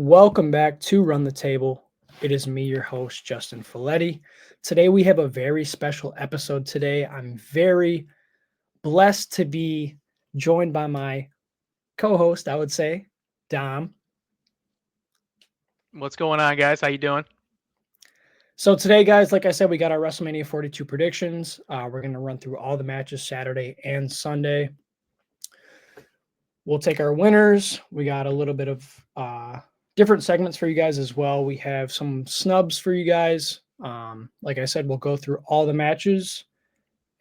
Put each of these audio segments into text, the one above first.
Welcome back to Run the Table. It is me, your host, Justin Folletti. Today we have a very special episode today. I'm very blessed to be joined by my co-host, I would say, Dom. What's going on, guys? How you doing? So today, guys, like I said, we got our WrestleMania 42 predictions. We're going to run through all the matches Saturday and Sunday. We'll take our winners. We got a little bit of different segments for you guys as well. We have some snubs for you guys. Like I said, we'll go through all the matches.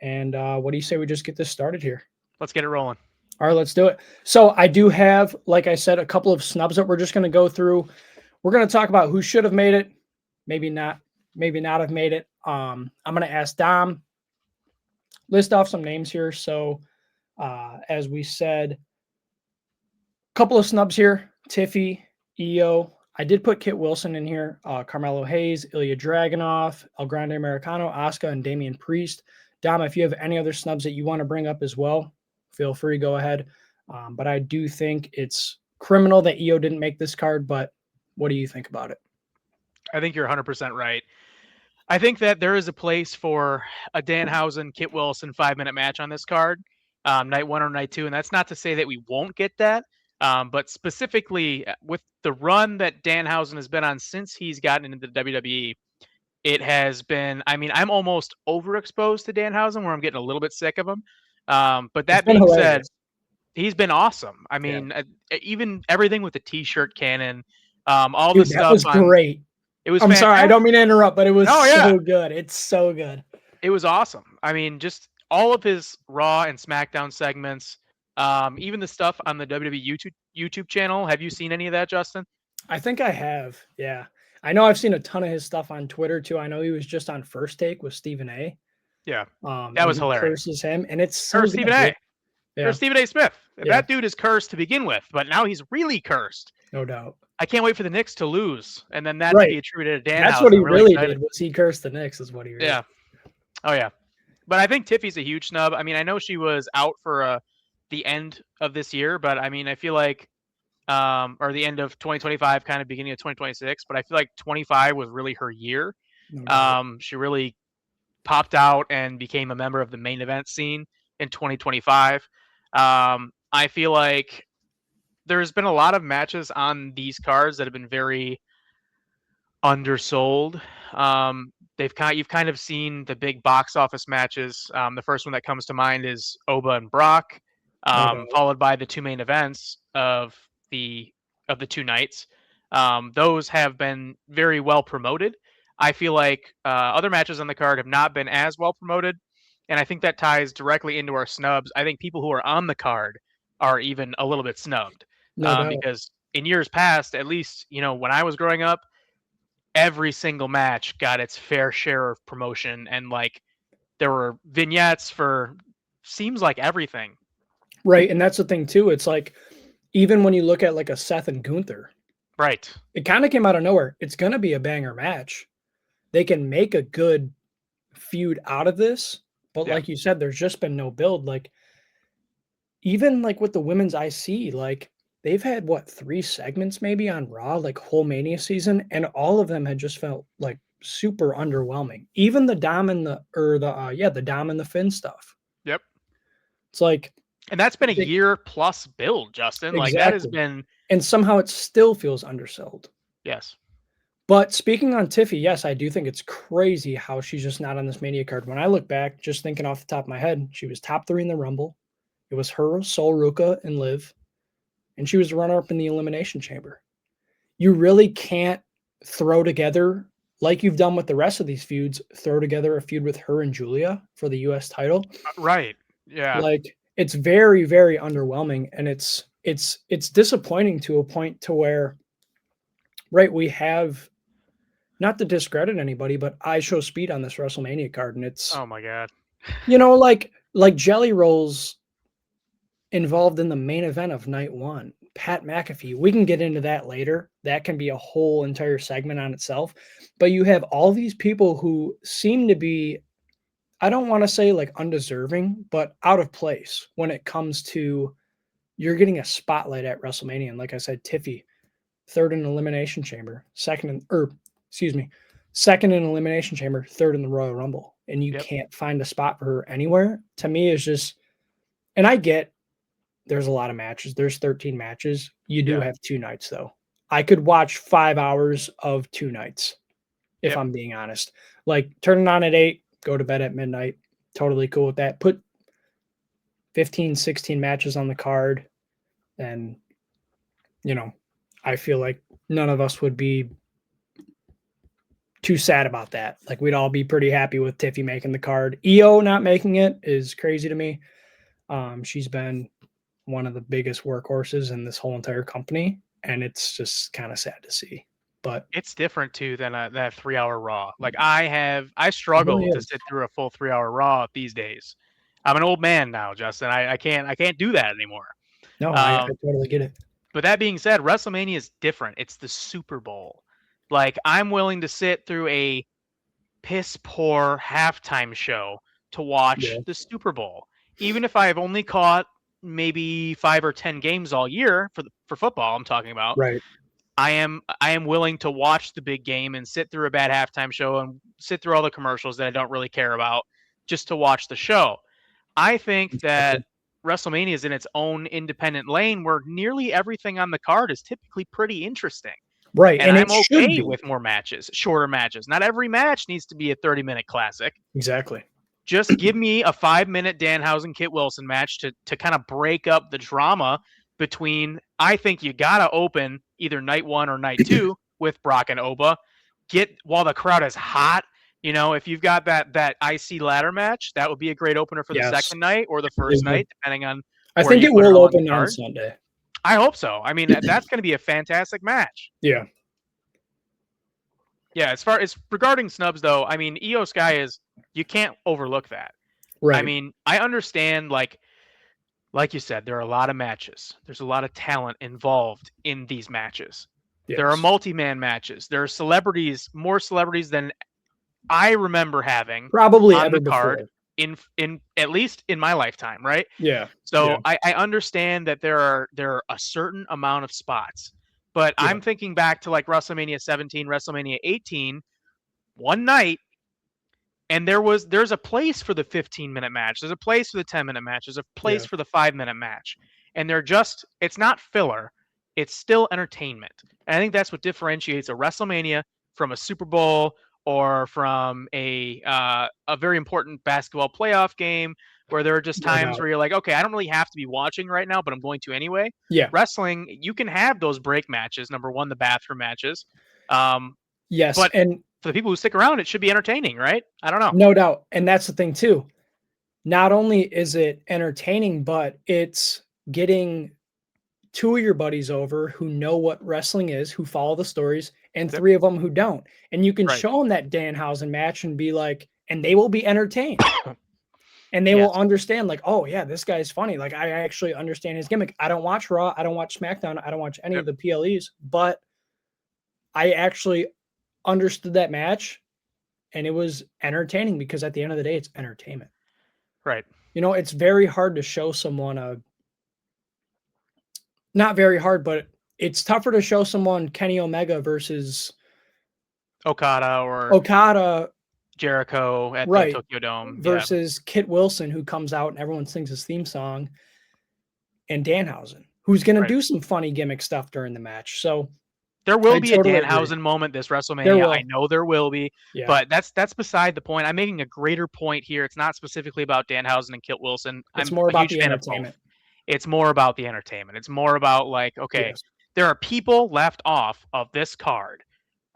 And what do you say we just get this started here? Let's get it rolling. All right, let's do it. So I do have, like I said, a couple of snubs that we're just going to go through. We're going to talk about who should have made it, maybe not have made it. I'm going to ask Dom, list off some names here. So as we said, couple of snubs here. Tiffy, EO. I did put Kit Wilson in here. Carmelo Hayes, Ilya Dragunov, El Grande Americano, Asuka, and Damian Priest. Dom, if you have any other snubs that you want to bring up as well, feel free, go ahead. But I do think it's criminal that EO didn't make this card, but what do you think about it? I think you're 100% right. I think that there is a place for a Danhausen, Kit Wilson 5-minute match on this card, night one or night two. And that's not to say that we won't get that. But specifically with the run that Danhausen has been on since he's gotten into the WWE, it has been, I mean, I'm almost overexposed to Danhausen where I'm getting a little bit sick of him. But that being said, he's been awesome. I mean, even everything with the T-shirt cannon, all the stuff. That was great. It was. I'm sorry, I don't mean to interrupt, but it was so good. It's so good. It was awesome. I mean, just all of his Raw and SmackDown segments, even the stuff on the WWE YouTube channel. Have you seen any of that, Justin? I think I have. Yeah, I know I've seen a ton of his stuff on Twitter too. I know he was just on First Take with Stephen A. Yeah, that was hilarious. Curses him, and it's so Curse Stephen A. Yeah. Or Stephen A. Smith. That dude is cursed to begin with, but now he's really cursed. No doubt. I can't wait for the Knicks to lose, and then that to be attributed to Dan. That's what he really did. Was he cursed the Knicks? Is what he really did. Oh yeah. But I think Tiffy's a huge snub. I mean, I know she was out for the end of this year, but I mean, I feel like, or the end of 2025, kind of beginning of 2026. But I feel like 25 was really her year. She really popped out and became a member of the main event scene in 2025. I feel like there's been a lot of matches on these cards that have been very undersold. You've kind of seen the big box office matches. The first one that comes to mind is Oba and Brock, followed by the two main events of the two nights. Those have been very well promoted. I feel like other matches on the card have not been as well promoted, and I think that ties directly into our snubs. I think people who are on the card are even a little bit snubbed. Because in years past, at least, when I was growing up, every single match got its fair share of promotion, and like there were vignettes for seems like everything. Right, and that's the thing too. It's like even when you look at like a Seth and Gunther, right? It kind of came out of nowhere. It's gonna be a banger match. They can make a good feud out of this, but like you said, there's just been no build. Like even like with the women's IC, like they've had 3 segments maybe on Raw, like whole Mania season, and all of them had just felt like super underwhelming. Even the Dom and the Dom and the Finn stuff. Yep. It's like, and that's been a year plus build, Justin. Exactly. Like that has been, and somehow it still feels undersold. Yes. But speaking on Tiffy, yes, I do think it's crazy how she's just not on this Mania card. When I look back, just thinking off the top of my head, she was top 3 in the Rumble. It was her, Sol Ruka, and Liv. And she was the runner-up in the Elimination Chamber. You really can't throw together, like you've done with the rest of these feuds, throw together a feud with her and Julia for the U.S. title. Right. Yeah. Like, it's very, very underwhelming. And it's disappointing to a point to where, right, we have, not to discredit anybody, but I show speed on this WrestleMania card. And it's, oh my God. Like Jelly Rolls involved in the main event of night one, Pat McAfee. We can get into that later. That can be a whole entire segment on itself. But you have all these people who seem to be, I don't want to say like undeserving, but out of place when it comes to you're getting a spotlight at WrestleMania. And like I said, Tiffy, third in Elimination Chamber, second in Elimination Chamber, third in the Royal Rumble, and you can't find a spot for her anywhere. To me, is just, and I get there's a lot of matches. There's 13 matches. You do have 2 nights though. I could watch 5 hours of 2 nights if I'm being honest. Like turn it on at 8, go to bed at midnight. Totally cool with that. Put 15, 16 matches on the card, and I feel like none of us would be too sad about that. Like we'd all be pretty happy with Tiffy making the card. EO not making it is crazy to me. She's been one of the biggest workhorses in this whole entire company, and it's just kind of sad to see. But it's different too than that 3-hour Raw. Like I struggle to sit through a full 3-hour Raw these days. I'm an old man now, Justin. I can't do that anymore. No, I totally get it. But that being said, WrestleMania is different. It's the Super Bowl. Like I'm willing to sit through a piss poor halftime show to watch the Super Bowl, even if I've only caught maybe 5 or 10 games all year for football. I'm talking about. Right. I am willing to watch the big game and sit through a bad halftime show and sit through all the commercials that I don't really care about just to watch the show. I think that WrestleMania is in its own independent lane where nearly everything on the card is typically pretty interesting. Right. And I'm okay with more matches, shorter matches. Not every match needs to be a 30-minute classic. Exactly. Just give me a 5-minute Danhausen Kit Wilson match to kind of break up the drama between. I think you got to open either night 1 or night 2 with Brock and Oba. Get while the crowd is hot. If you've got that IC ladder match, that would be a great opener for the second night or the first night, depending on. I think it will open on Sunday. I hope so. I mean, that's going to be a fantastic match. Yeah. Yeah. As far as regarding Snubs, though, I mean, Io Sky you can't overlook that. Right. I mean, I understand, like you said, there are a lot of matches. There's a lot of talent involved in these matches. Yes. There are multi-man matches. There are celebrities, more celebrities than I remember having probably on ever the card in at least in my lifetime, right? Yeah. So I understand that there are a certain amount of spots, but I'm thinking back to like WrestleMania 17, WrestleMania 18, one night, and there's a place for the 15-minute match, there's a place for the 10-minute match, there's a place for the 5-minute match, and it's not filler, it's still entertainment. And I think that's what differentiates a WrestleMania from a Super Bowl or from a very important basketball playoff game, where there are just times where you're like, okay, I don't really have to be watching right now, but I'm going to anyway. Yeah. Wrestling, you can have those break matches. Number one, the bathroom matches. Yes. But and for the people who stick around, it should be entertaining, right? I don't know. No doubt. And that's the thing too. Not only is it entertaining, but it's getting 2 of your buddies over who know what wrestling is, who follow the stories, and 3 of them who don't. And you can show them that Danhausen match and be like, and they will be entertained. And they will understand, like, oh yeah, this guy's funny. Like, I actually understand his gimmick. I don't watch Raw. I don't watch SmackDown. I don't watch any of the PLEs, but I actually understood that match, and it was entertaining because at the end of the day, it's entertainment. Right. It's very hard to show someone not very hard, but it's tougher to show someone Kenny Omega versus Okada, Jericho at the Tokyo Dome versus Kit Wilson, who comes out and everyone sings his theme song, and Danhausen, who's going to do some funny gimmick stuff during the match. So there will be a Danhausen moment this WrestleMania. I know there will be, but that's beside the point. I'm making a greater point here. It's not specifically about Danhausen and Kit Wilson. It's more about the entertainment. It's more about the entertainment. It's more about like, okay, there are people left off of this card.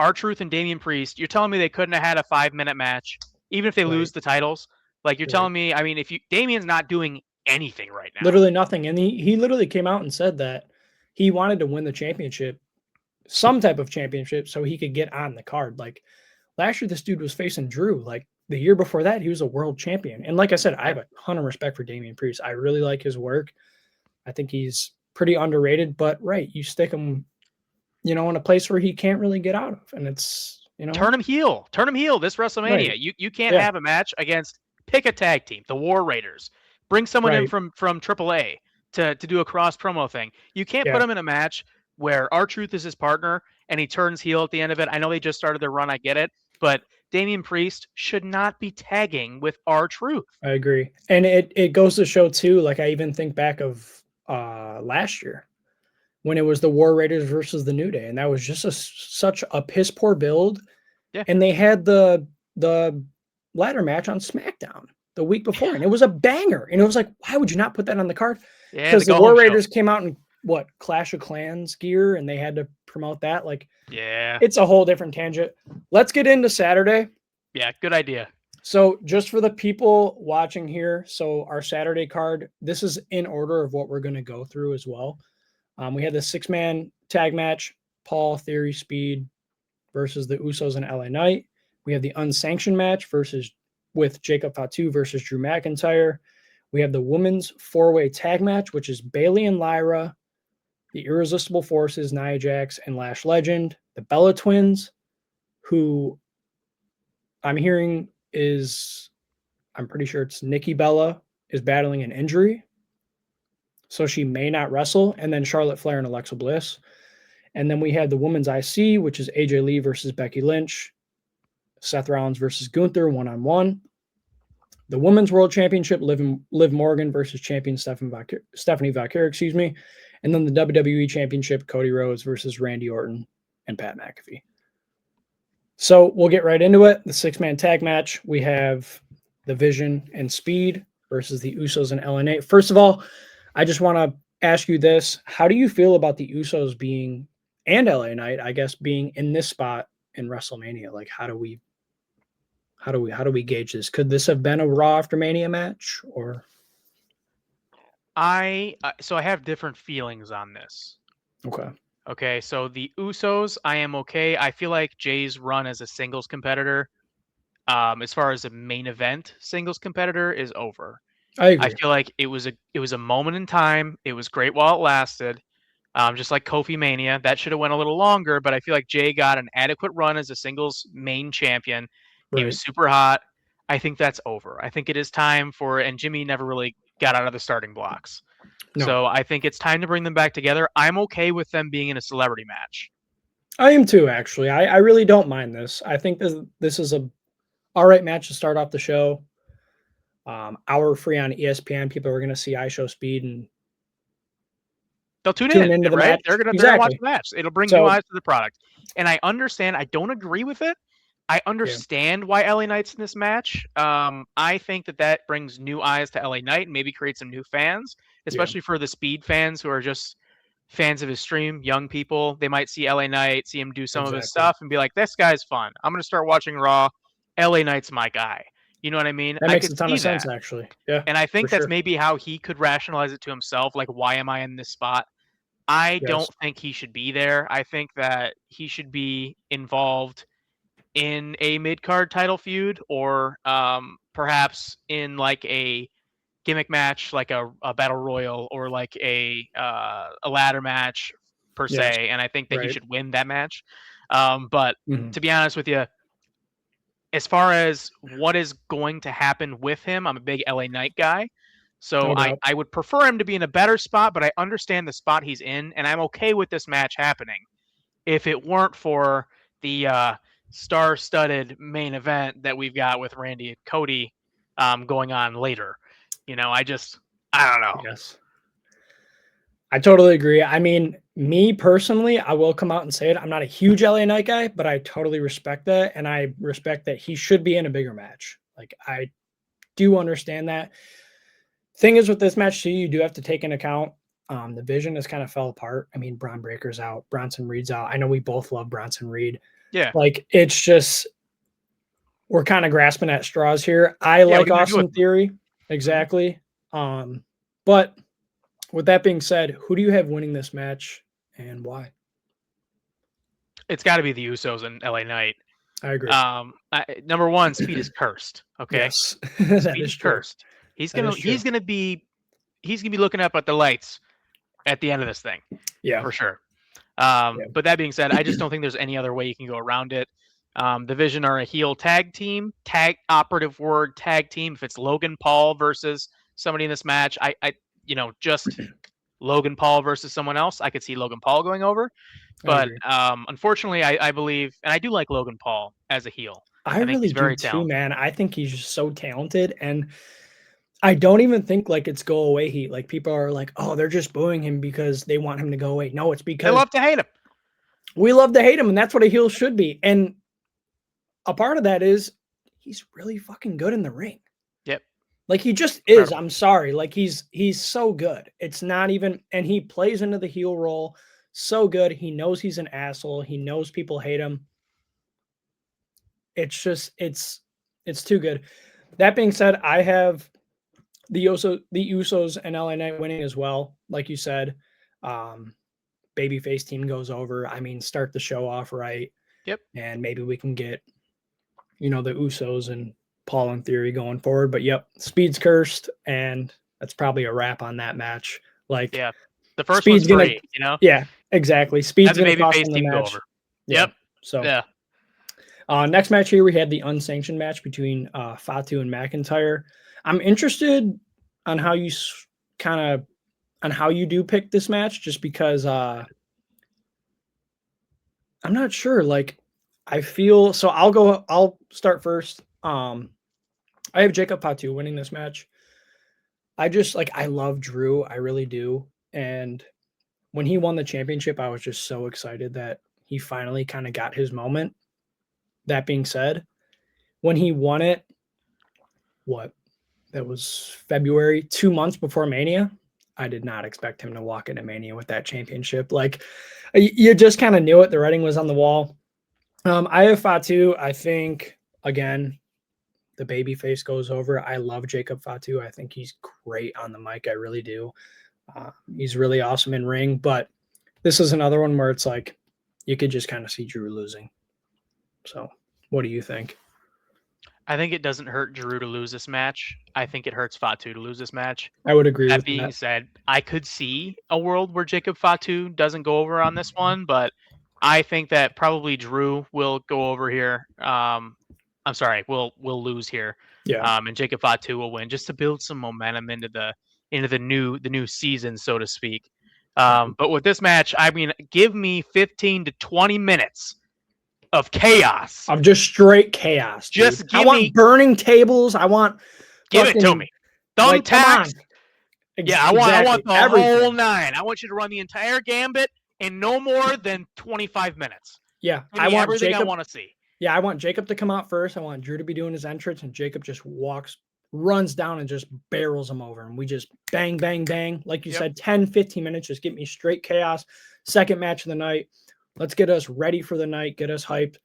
R-Truth and Damian Priest, you're telling me they couldn't have had a 5-minute match, even if they lose the titles? Like, you're telling me, I mean, Damian's not doing anything right now. Literally nothing. And he literally came out and said that he wanted to win the championship, some type of championship, so he could get on the card. Like, last year, this dude was facing Drew. Like, the year before that, he was a world champion. And like I said, I have a ton of respect for Damian Priest. I really like his work. I think he's pretty underrated, but you stick him, in a place where he can't really get out of. And it's, turn him heel this WrestleMania. Right. You can't have a match against, pick a tag team, the War Raiders, bring someone in from AAA to do a cross promo thing. You can't put them in a match where R-Truth is his partner and he turns heel at the end of it. I know they just started their run, I get it, but Damian Priest should not be tagging with R-Truth. I agree. And it goes to show too, like I even think back of last year when it was the War Raiders versus the New Day, and that was just such a piss poor build. Yeah. And they had the ladder match on SmackDown the week before, and it was a banger. And it was like, why would you not put that on the card? Yeah, Because the War Raiders came out in what, Clash of Clans gear, and they had to promote that. Like, yeah, it's a whole different tangent. Let's get into Saturday. Yeah, good idea. So just for the people watching here, so our Saturday card, this is in order of what we're going to go through as well. We had the 6-man tag match, Paul, Theory, Speed versus the Usos and LA Knight. We have the unsanctioned match with Jacob Fatu versus Drew McIntyre. We have the women's 4-way tag match, which is Bayley and Lyra, the Irresistible Forces, Nia Jax and Lash Legend, the Bella Twins, who I'm hearing I'm pretty sure it's Nikki Bella is battling an injury, so she may not wrestle, and then Charlotte Flair and Alexa Bliss. And then we have the women's IC, which is AJ Lee versus Becky Lynch, Seth Rollins versus Gunther 1-on-1. The women's world championship, Liv Morgan versus champion Stephanie Vaquer, and then the WWE championship, Cody Rhodes versus Randy Orton and Pat McAfee. So we'll get right into it. The 6-man tag match, we have the Vision and Speed versus the Usos and LA Knight. First of all, I just want to ask you this. How do you feel about the Usos being, and LA Knight, I guess, being in this spot in WrestleMania? Like, how do we gauge this? Could this have been a Raw after Mania match, or? So I have different feelings on this. Okay. Okay, so the Usos, I am okay. I feel like Jay's run as a singles competitor, as far as a main event singles competitor, is over. I agree. I feel like it was a moment in time. It was great while it lasted. Just like Kofi Mania, that should have went a little longer, but I feel like Jay got an adequate run as a singles main champion. Right. He was super hot. I think that's over. I think it is time and Jimmy never really got out of the starting blocks. No. So I think it's time to bring them back together. I'm okay with them being in a celebrity match. I am too, actually. I really don't mind this. I think this is a all right match to start off the show. Hour free on ESPN. People are going to see iShow Speed and they'll tune into the match. They're going to watch the match. It'll bring new eyes to the product. And I understand. I don't agree with it. I understand why LA Knight's in this match. I think that brings new eyes to LA Knight and maybe create some new fans, especially for the Speed fans who are just fans of his stream, young people. They might see LA Knight, see him do some of his stuff and be like, this guy's fun. I'm going to start watching Raw. LA Knight's my guy. You know what I mean? That makes a ton of sense, actually. Yeah. And I think that's maybe how he could rationalize it to himself. Like, why am I in this spot? I don't think he should be there. I think that he should be involved in a mid-card title feud, or perhaps in like a gimmick match, like a battle royal, or like a ladder match per se. And I think that he should win that match. But to be honest with you, as far as what is going to happen with him, I'm a big LA Knight guy. So I would prefer him to be in a better spot, but I understand the spot he's in, and I'm okay with this match happening. If it weren't for the star-studded main event that we've got with Randy and Cody going on later. You know, I don't know. Yes. I totally agree. I mean, me personally, I will come out and say it. I'm not a huge LA Knight guy, but I totally respect that. And I respect that he should be in a bigger match. Like, I do understand that. Thing is with this match too, you do have to take into account the Vision has kind of fell apart. I mean, Braun Breaker's out, Bronson Reed's out. I know we both love Bronson Reed. Yeah. Like, it's just, we're kind of grasping at straws here. I like Austin Theory. Exactly. But with that being said, who do you have winning this match and why? It's got to be the Usos and LA Knight. I agree. Number one, Speed is cursed. Okay. Yes. Speed is cursed. He's gonna be looking up at the lights at the end of this thing. Yeah. For sure. But that being said, I just don't think there's any other way you can go around it. The Vision are a heel tag team, tag team. If it's Logan Paul versus somebody in this match, I just Logan Paul versus someone else, I could see Logan Paul going over. But unfortunately, I believe, and I do like Logan Paul as a heel. I think really he's very do too, talented. man. I think he's just so talented, and I don't even think like it's go away heat. Like people are like, oh, they're just booing him because they want him to go away. No, it's They because love to hate him. we love to hate him, and that's what a heel should be. And a part of that is he's really fucking good in the ring. Yep. Like he just is. I'm sorry. Like he's so good. It's not even, and he plays into the heel role so good. He knows he's an asshole. He knows people hate him. It's just it's too good. That being said, I have the Usos and LA Knight winning as well. Like you said, babyface team goes over. I mean, start the show off right. Yep. And maybe we can get, the Usos and Paul in theory going forward. But yep, Speed's cursed, and that's probably a wrap on that match. Like, yeah, the first Speed's one's free, Yeah, exactly. Speed's going to cost babyface him the team match. go over. Yep. So yeah. Next match here, we had the unsanctioned match between Fatu and McIntyre. I'm interested on how you how you do pick this match, just because I'm not sure. Like, I feel so. I'll start first. I have Jacob Fatu winning this match. I just I love Drew. I really do. And when he won the championship, I was just so excited that he finally kind of got his moment. That being said, when he won it, that was February, 2 months before Mania, I did not expect him to walk into Mania with that championship. Like, you just kind of knew it. The writing was on the wall. I have Fatu. I think, again, the babyface goes over. I love Jacob Fatu. I think he's great on the mic. I really do. He's really awesome in ring. But this is another one where it's like you could just kind of see Drew losing. So what do you think? I think it doesn't hurt Drew to lose this match. I think it hurts Fatu to lose this match. I would agree with that. That being said, I could see a world where Jacob Fatu doesn't go over on this one, but I think that probably Drew will go over here. I'm sorry, we'll lose here. Yeah. And Jacob Fatu will win, just to build some momentum into the new season, so to speak. But with this match, I mean, give me 15 to 20 minutes of chaos. Of just straight chaos. Dude. Just give I want burning tables. I want give it to me. Thumbtacks. Yeah, I want the whole 9. I want you to run the entire gambit in no more than 25 minutes. Yeah, I want everything Jacob, I want to see. Yeah, I want Jacob to come out first. I want Drew to be doing his entrance, and Jacob just runs down and just barrels him over. And we just bang, bang, bang. Like you said, 10, 15 minutes. Just get me straight chaos. Second match of the night. Let's get us ready for the night. Get us hyped.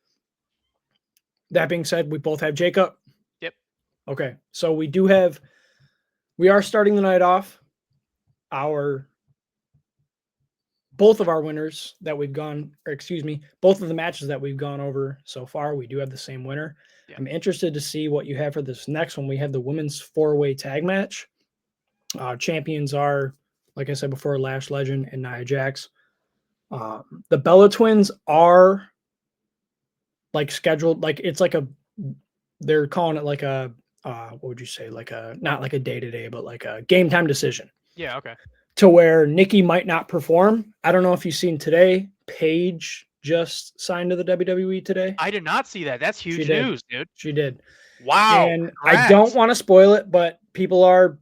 That being said, we both have Jacob. Yep. Okay, so we are starting the night off. Both of our winners that we've gone, or excuse me, both of the matches that we've gone over so far, we do have the same winner. Yeah. I'm interested to see what you have for this next one. We have the women's 4-way tag match. Champions are, like I said before, Lash Legend and Nia Jax. The Bella Twins are scheduled, it's they're calling it like a, what would you say? Not like a day-to-day, but like a game time decision. Yeah. Okay. To where Nikki might not perform. I don't know if you've seen today, Paige just signed to the WWE today. I did not see that. That's huge news, dude. She did. Wow. And congrats. I don't want to spoil it, but people are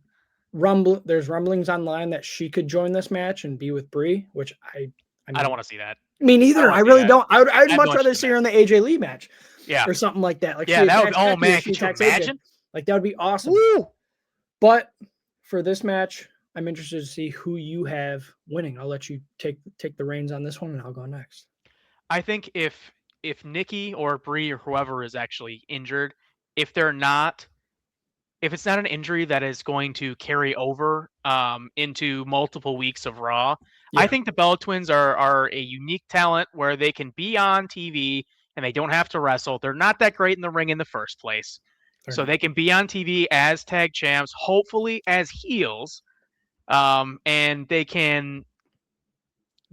there's rumblings online that she could join this match and be with Brie, which I don't want to see that. Me neither. I really don't. I'd much rather see her in the AJ Lee match. Yeah. Or something like that. Like, yeah, that would, oh man, could you imagine? AJ. Like, that would be awesome. Woo! But for this match, I'm interested to see who you have winning. I'll let you take the reins on this one, and I'll go next. I think if Nikki or Brie or whoever is actually injured, if it's not an injury that is going to carry over into multiple weeks of Raw, yeah. I think the Bella Twins are a unique talent where they can be on TV and they don't have to wrestle. They're not that great in the ring in the first place. So they can be on TV as tag champs, hopefully as heels. And they can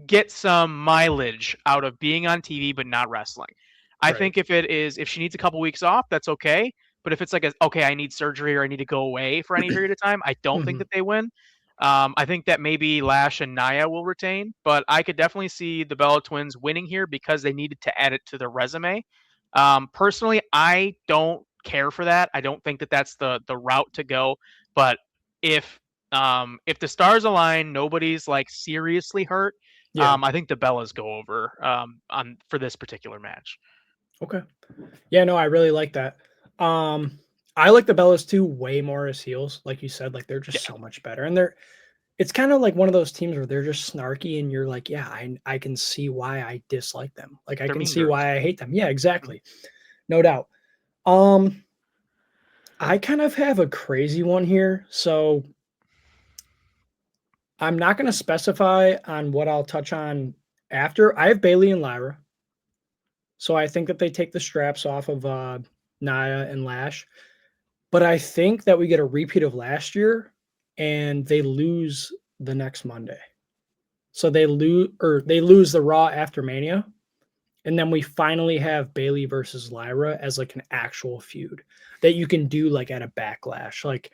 get some mileage out of being on TV but not wrestling. I think if she needs a couple weeks off, that's okay. But if it's like, okay, I need surgery or I need to go away for any period of time, I don't think that they win. I think that maybe Lash and Nia will retain, but I could definitely see the Bella Twins winning here because they needed to add it to their resume. Personally, I don't care for that. I don't think that that's the route to go. But if the stars align, nobody's like seriously hurt. Yeah. I think the Bellas go over on for this particular match. Okay. Yeah, no, I really like that. I like the Bellas too way more as heels, like you said. Like they're just so much better, and it's kind of like one of those teams where they're just snarky, and you're like, yeah, I can see why I dislike them. Like I They're can mean see girls. why I hate them. Yeah, exactly, no doubt. I kind of have a crazy one here, so I'm not going to specify on what I'll touch on after. I have Bailey and Lyra. So I think that they take the straps off of Nia and Lash. But I think that we get a repeat of last year and they lose the next Monday. So they lose the Raw after Mania. And then we finally have Bailey versus Lyra as like an actual feud that you can do like at a Backlash. Like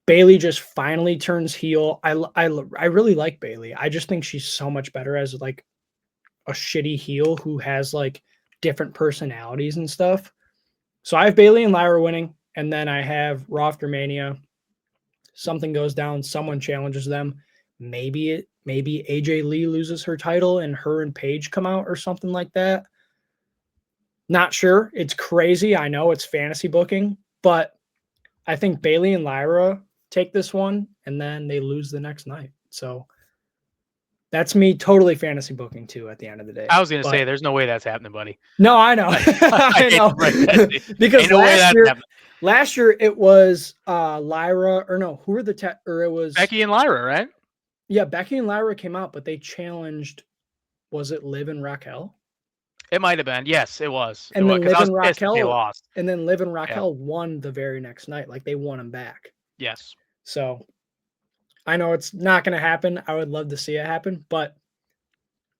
Bailey just finally turns heel. I really like Bailey. I just think she's so much better as like a shitty heel who has like different personalities and stuff. So I have Bailey and Lyra winning, and then I have Raw after Mania. Something goes down, someone challenges them. Maybe AJ Lee loses her title and her and Paige come out or something like that. Not sure. It's crazy. I know it's fantasy booking, but I think Bailey and Lyra take this one and then they lose the next night. So that's me totally fantasy booking too at the end of the day. I was going to say, there's no way that's happening, buddy. No, I know. I know. Because last year it was Lyra, or no, who were it was Becky and Lyra, right? Yeah, Becky and Lyra came out, but they challenged, was it Liv and Raquel? It might have been. Yes, it was. And then Liv and Raquel, they lost. And then Liv and Raquel won the very next night. Like they won them back. Yes. So I know it's not going to happen. I would love to see it happen, but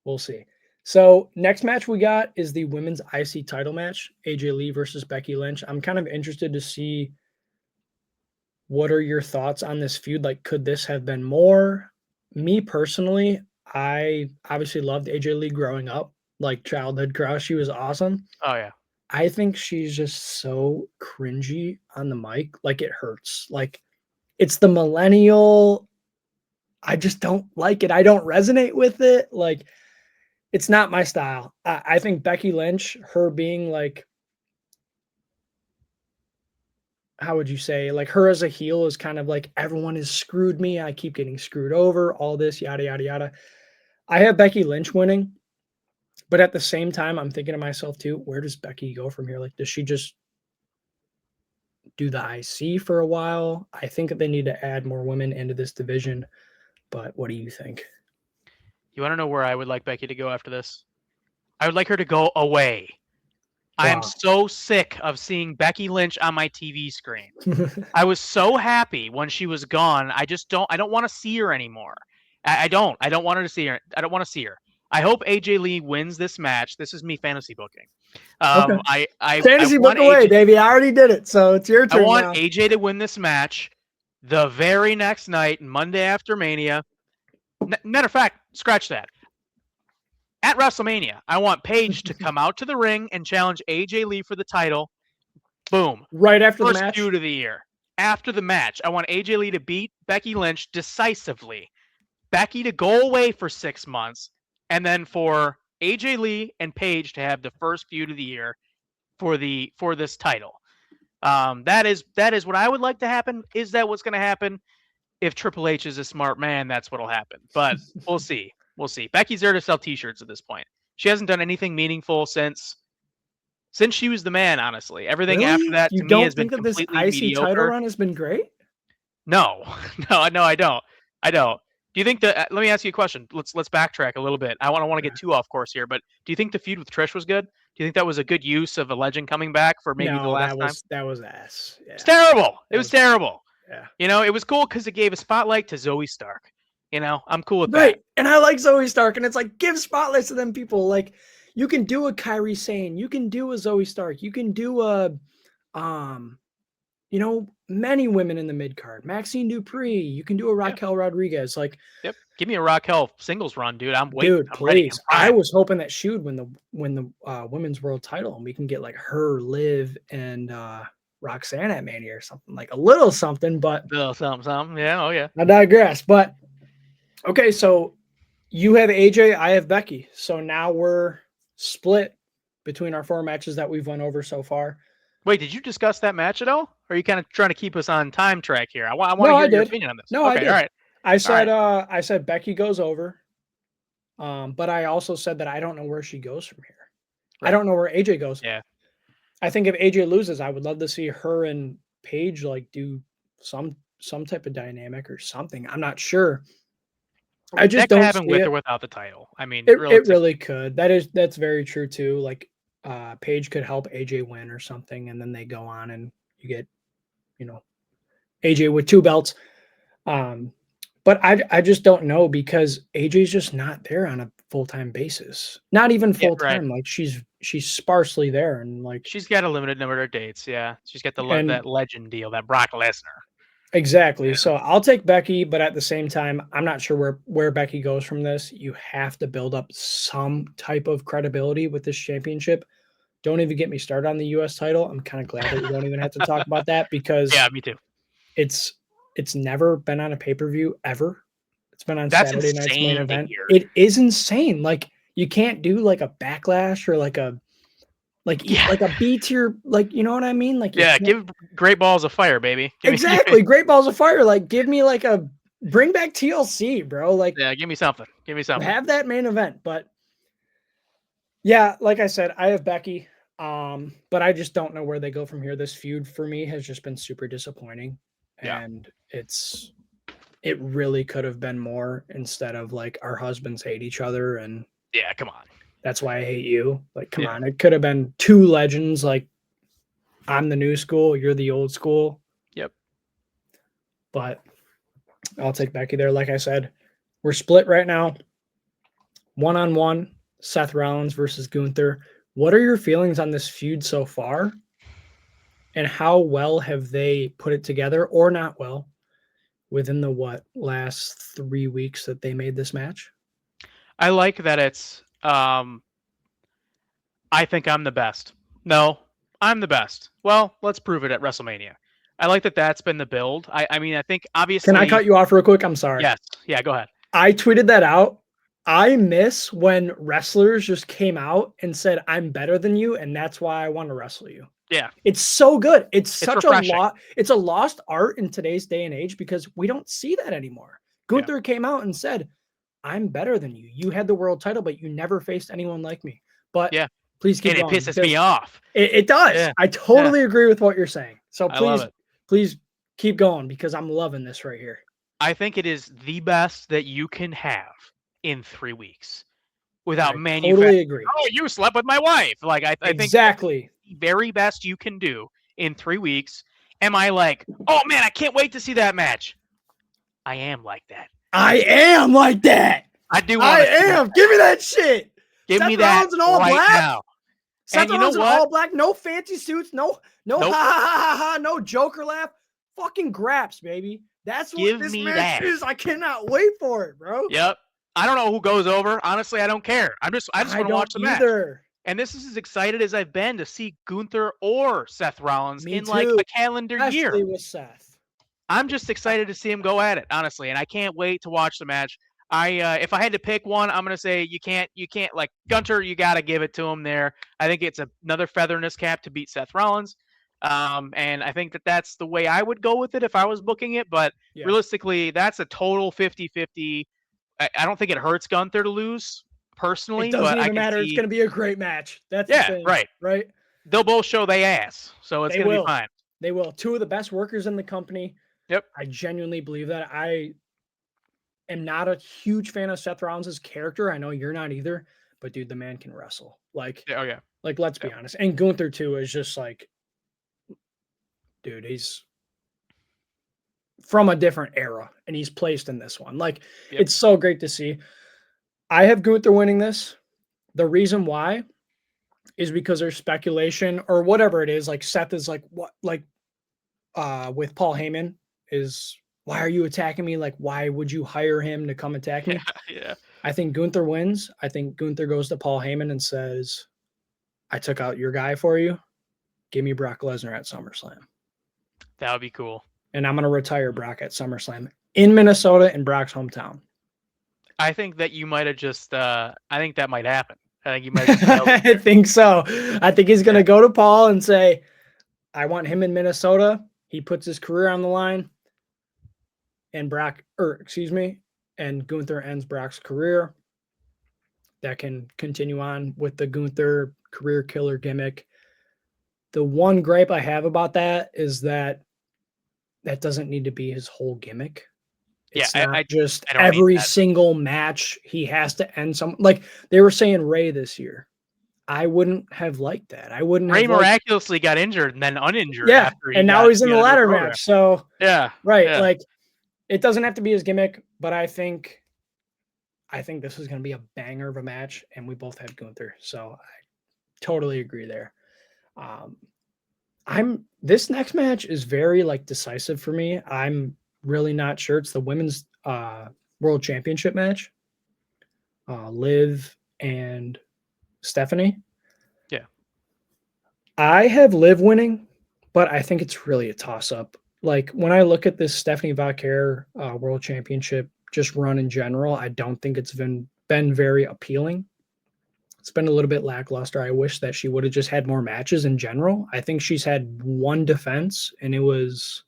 we'll see. So next match we got is the women's IC title match, AJ Lee versus Becky Lynch. I'm kind of interested to see what are your thoughts on this feud. Like, could this have been more? Me personally, I obviously loved AJ Lee growing up, like childhood crush. She was awesome. Oh yeah. I think she's just so cringy on the mic. Like it hurts. Like it's the millennial. I just don't like it. I don't resonate with it. Like it's not my style. I think Becky Lynch, her being like, how would you say, like her as a heel is kind of like everyone has screwed me. I keep getting screwed over, all this, yada, yada, yada. I have Becky Lynch winning, but at the same time, I'm thinking to myself too, where does Becky go from here? Like, does she just do the IC for a while? I think that they need to add more women into this division, but what do you think? You want to know where I would like Becky to go after this? I would like her to go away. Wow. I am so sick of seeing Becky Lynch on my TV screen. I was so happy when she was gone. I don't want to see her anymore. I don't want her to see her. I don't want to see her. I hope AJ Lee wins this match. This is me fantasy booking. Okay. I fantasy book away, baby. I already did it, so it's your turn. I want AJ to win this match the very next night, Monday after Mania. Matter of fact, scratch that. At WrestleMania, I want Paige to come out to the ring and challenge AJ Lee for the title. Boom. Right after the match? First feud of the year. After the match, I want AJ Lee to beat Becky Lynch decisively. Becky to go away for 6 months, and then for AJ Lee and Paige to have the first feud of the year for this title. That is what I would like to happen. Is that what's going to happen? If Triple H is a smart man, that's what'll happen. But we'll see. We'll see. Becky's there to sell T-shirts at this point. She hasn't done anything meaningful since she was the man. Honestly, everything after that to me has been completely mediocre. This IC title run has been great? No, I don't. Do you think that? Let me ask you a question. Let's backtrack a little bit. I don't want to get too off course here, but do you think the feud with Trish was good? Do you think that was a good use of a legend coming back for maybe the last time? That was ass. Yeah. It's terrible. It was terrible. Yeah. You know, it was cool because it gave a spotlight to Zoe Stark. You know, I'm cool with that. Right. And I like Zoe Stark. And it's like, give spotlights to them people. Like, you can do a Kairi Sane. You can do a Zoe Stark. You can do a, many women in the mid card. Maxine Dupree. You can do a Raquel Rodriguez. Like, yep. Give me a Raquel singles run, dude. I'm waiting. dude, I'm ready. please. I'm I primed. was hoping that she would win the women's world title, and we can get like her, Liv, and Roxanne at Mania or something, like a little something. But Something. Yeah. Oh yeah. I digress. But okay, so you have AJ, I have Becky. So now we're split between our 4 matches that we've went over so far. Wait, did you discuss that match at all? Or are you kind of trying to keep us on time track here? I want No, to I hear your did. opinion on this. No, Okay, I did. all right. I said Becky goes over. But I also said that I don't know where she goes from here. Right. I don't know where AJ goes. Yeah. I think if AJ loses, I would love to see her and Paige like do some type of dynamic or something. I'm not sure. I just that could don't happen see with it. or without the title. I mean, It really could. That's very true too. Like Paige could help AJ win or something, and then they go on and you get, AJ with 2 belts. But I just don't know because AJ's just not there on a full-time basis. Not even full-time. right. Like she's sparsely there, and like She's got a limited number of dates. Yeah, she's got and that legend deal, that Brock Lesnar. exactly. Yeah. So I'll take Becky, but at the same time, I'm not sure where Becky goes from this. You have to build up some type of credibility with this championship. Don't even get me started on the US title. I'm kind of glad that we don't even have to talk about that because Yeah, me too. it's never been on a pay-per-view ever. It's been on That's Saturday night's main insane to event. hear. It is insane. Like you can't do like a Backlash or like a like a B tier, like you know what I mean? Like Yeah, give Great Balls of Fire, baby. exactly. Great Balls of Fire. Like give me like a bring back TLC, bro. Like yeah, give me something. Give me something. have that main event. But yeah, like I said, I have Becky. But I just don't know where they go from here. This feud for me has just been super disappointing. Yeah. And it really could have been more instead of like our husbands hate each other and yeah, come on. That's why I hate you. Like, come on. It could have been 2 legends. Like, I'm the new school, you're the old school. Yep. But I'll take Becky there. Like I said, we're split right now. 1-on-1, Seth Rollins versus Gunther. What are your feelings on this feud so far? And how well have they put it together or not well within the last 3 weeks that they made this match? I like that it's I think I'm the best. No, I'm the best. Well, let's prove it at WrestleMania. I like that that's been the build. I mean, I think obviously. Can I cut you off real quick? I'm sorry. Yes. Yeah, go ahead. I tweeted that out. I miss when wrestlers just came out and said, I'm better than you, and that's why I want to wrestle you. Yeah. It's so good. It's such refreshing. It's a lost art in today's day and age because we don't see that anymore. Gunther came out and said, I'm better than you. You had the world title, but you never faced anyone like me. But please keep going. It pisses me off. It does. Yeah. I totally agree with what you're saying. So please keep going because I'm loving this right here. I think it is the best that you can have in 3 weeks without manufacturing. Totally agree. Oh, you slept with my wife. Like I think exactly the very best you can do in 3 weeks. Am I like, oh man, I can't wait to see that match? I am like that. I am like that. I do. I am. Give me that shit. Give Seth me that Rollins in all right black? now. Seth Rollins in all black. No fancy suits. No Nope. ha ha ha ha. No Joker laugh. Fucking graps, baby. That's what this match is. I cannot wait for it, bro. Yep. I don't know who goes over. Honestly, I don't care. I just want to watch the match. And this is as excited as I've been to see Gunther or Seth Rollins in like a calendar year. Especially with Seth. I'm just excited to see him go at it, honestly, and I can't wait to watch the match. If I had to pick one, I'm gonna say you can't like Gunther. You got to give it to him there. I think it's another feather in his cap to beat Seth Rollins. And I think that's the way I would go with it if I was booking it. But realistically, that's a total 50-50. I don't think it hurts Gunther to lose personally. It doesn't even matter. It's going to be a great match. That's the thing, right. They'll both show they ass, so it's going to be fine. They will. 2 of the best workers in the company. Yep. I genuinely believe that. I am not a huge fan of Seth Rollins' character. I know you're not either, but dude, the man can wrestle. Like, like let's be honest. And Gunther too is just like, dude, he's from a different era and he's placed in this one. Like, it's so great to see. I have Gunther winning this. The reason why is because there's speculation or whatever it is. Like Seth is like, what? Like with Paul Heyman is, why are you attacking me? Like, why would you hire him to come attack me? Yeah. I think Gunther wins. I think Gunther goes to Paul Heyman and says, I took out your guy for you. Give me Brock Lesnar at SummerSlam. That would be cool. And I'm going to retire Brock at SummerSlam in Minnesota, in Brock's hometown. I think that you might have just, I think that might happen. I think you might have just I think so. I think he's going to go to Paul and say, I want him in Minnesota. He puts his career on the line. And and Gunther ends Brock's career. That can continue on with the Gunther career killer gimmick. The one gripe I have about that is that doesn't need to be his whole gimmick. It's not just every single match he has to end some, like they were saying Rhea this year. I wouldn't have liked that. I wouldn't Rhea have miraculously got injured and then uninjured. Yeah. And now he's in the ladder match. So yeah. Right. Yeah. Like it doesn't have to be his gimmick, but I think this is going to be a banger of a match, and we both have Gunther. So I totally agree there. This next match is very like decisive for me. I'm really not sure. It's the women's world championship match. Liv and Stephanie. Yeah. I have Liv winning, but I think it's really a toss-up. Like when I look at this Stephanie Vaquer world championship just run in general, I don't think it's been very appealing. It's been a little bit lackluster. I wish that she would have just had more matches in general. I think she's had one defense, and it was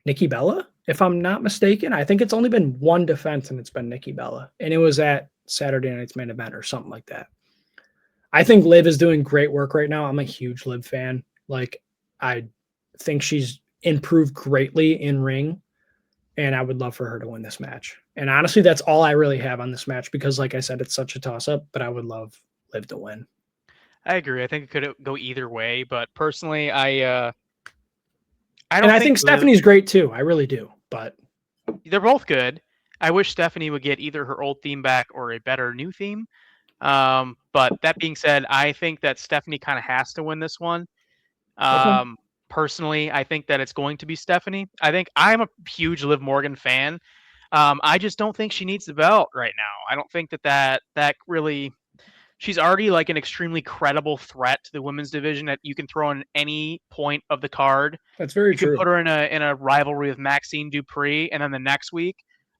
Nikki Bella, if I'm not mistaken. I think it's only been one defense, and it's been Nikki Bella, and it was at Saturday Night's Main Event or something like that. I think Liv is doing great work right now. I'm a huge Liv fan. Like, I think she's improved greatly in ring, and I would love for her to win this match. And honestly, that's all I really have on this match because, like I said, it's such a toss-up, but I would love Liv to win. I agree. I think it could go either way, but personally, I think Stephanie's great too. I really do, but they're both good. I wish Stephanie would get either her old theme back or a better new theme. But that being said, I think that Stephanie kind of has to win this one. Okay. Personally, I think that it's going to be Stephanie. I think I'm a huge Liv Morgan fan. I just don't think she needs the belt right now. I don't think that really. She's already like an extremely credible threat to the women's division that you can throw in any point of the card. That's very true. You can put her in a rivalry with Maxine Dupree, and then the next week,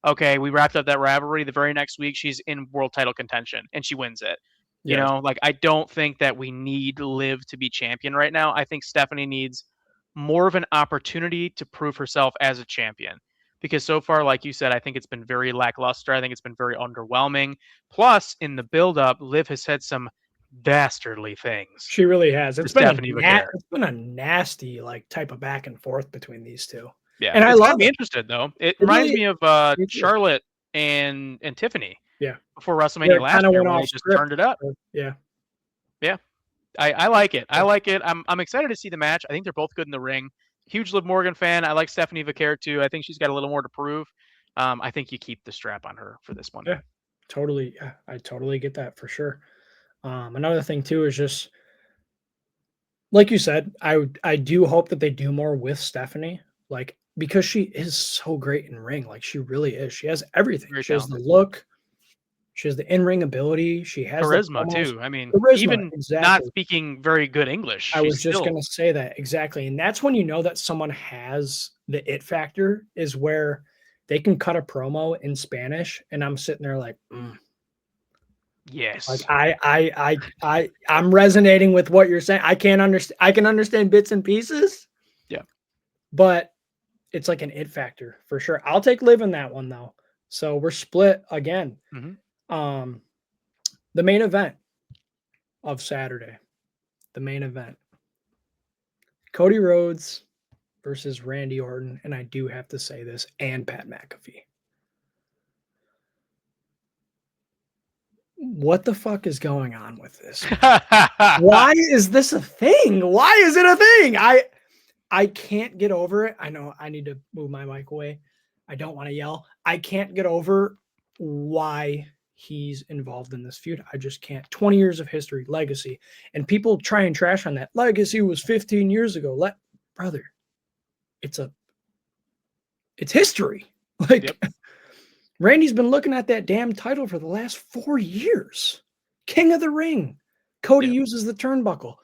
okay, we wrapped up that rivalry. The very next week, she's in world title contention, and she wins it. You know, like I don't think that we need Liv to be champion right now. I think Stephanie needs more of an opportunity to prove herself as a champion. Because so far, like you said, I think it's been very lackluster. I think it's been very underwhelming. Plus, in the build-up, Liv has said some dastardly things. She really has. It's been a nasty like type of back and forth between these two. Yeah, and I love me interested though. It reminds me of Charlotte and Tiffany. Yeah, before WrestleMania last year, when they just turned it up. Yeah. I like it. I like it. I'm excited to see the match. I think they're both good in the ring. Huge Liv Morgan fan. I like Stephanie Vaquer too. I think she's got a little more to prove. I think you keep the strap on her for this one. Yeah, totally. Yeah, I totally get that for sure. Another thing too is just like you said, I do hope that they do more with Stephanie, like because she is so great in ring. Like she really is. She has everything. She has the look. She has the in-ring ability. She has charisma too. I mean, even not speaking very good English. I was just going to say that exactly. And that's when you know that someone has the it factor, is where they can cut a promo in Spanish and I'm sitting there like, yes. Like I'm resonating with what you're saying. I can understand bits and pieces. Yeah. But it's like an it factor for sure. I'll take Liv in that one though. So we're split again. Mm-hmm. The main event of Saturday, Cody Rhodes versus Randy Orton, and I do have to say this, and Pat McAfee. What the fuck is going on with this? Why is this a thing? Why is it a thing? I can't get over it. I know I need to move my mic away. I don't want to yell. I can't get over why he's involved in this feud. I just can't. 20 years of history, legacy. And people try and trash on that. Legacy was 15 years ago. brother, it's history. Like, Randy's been looking at that damn title for the last 4 years. King of the Ring. Cody uses the turnbuckle.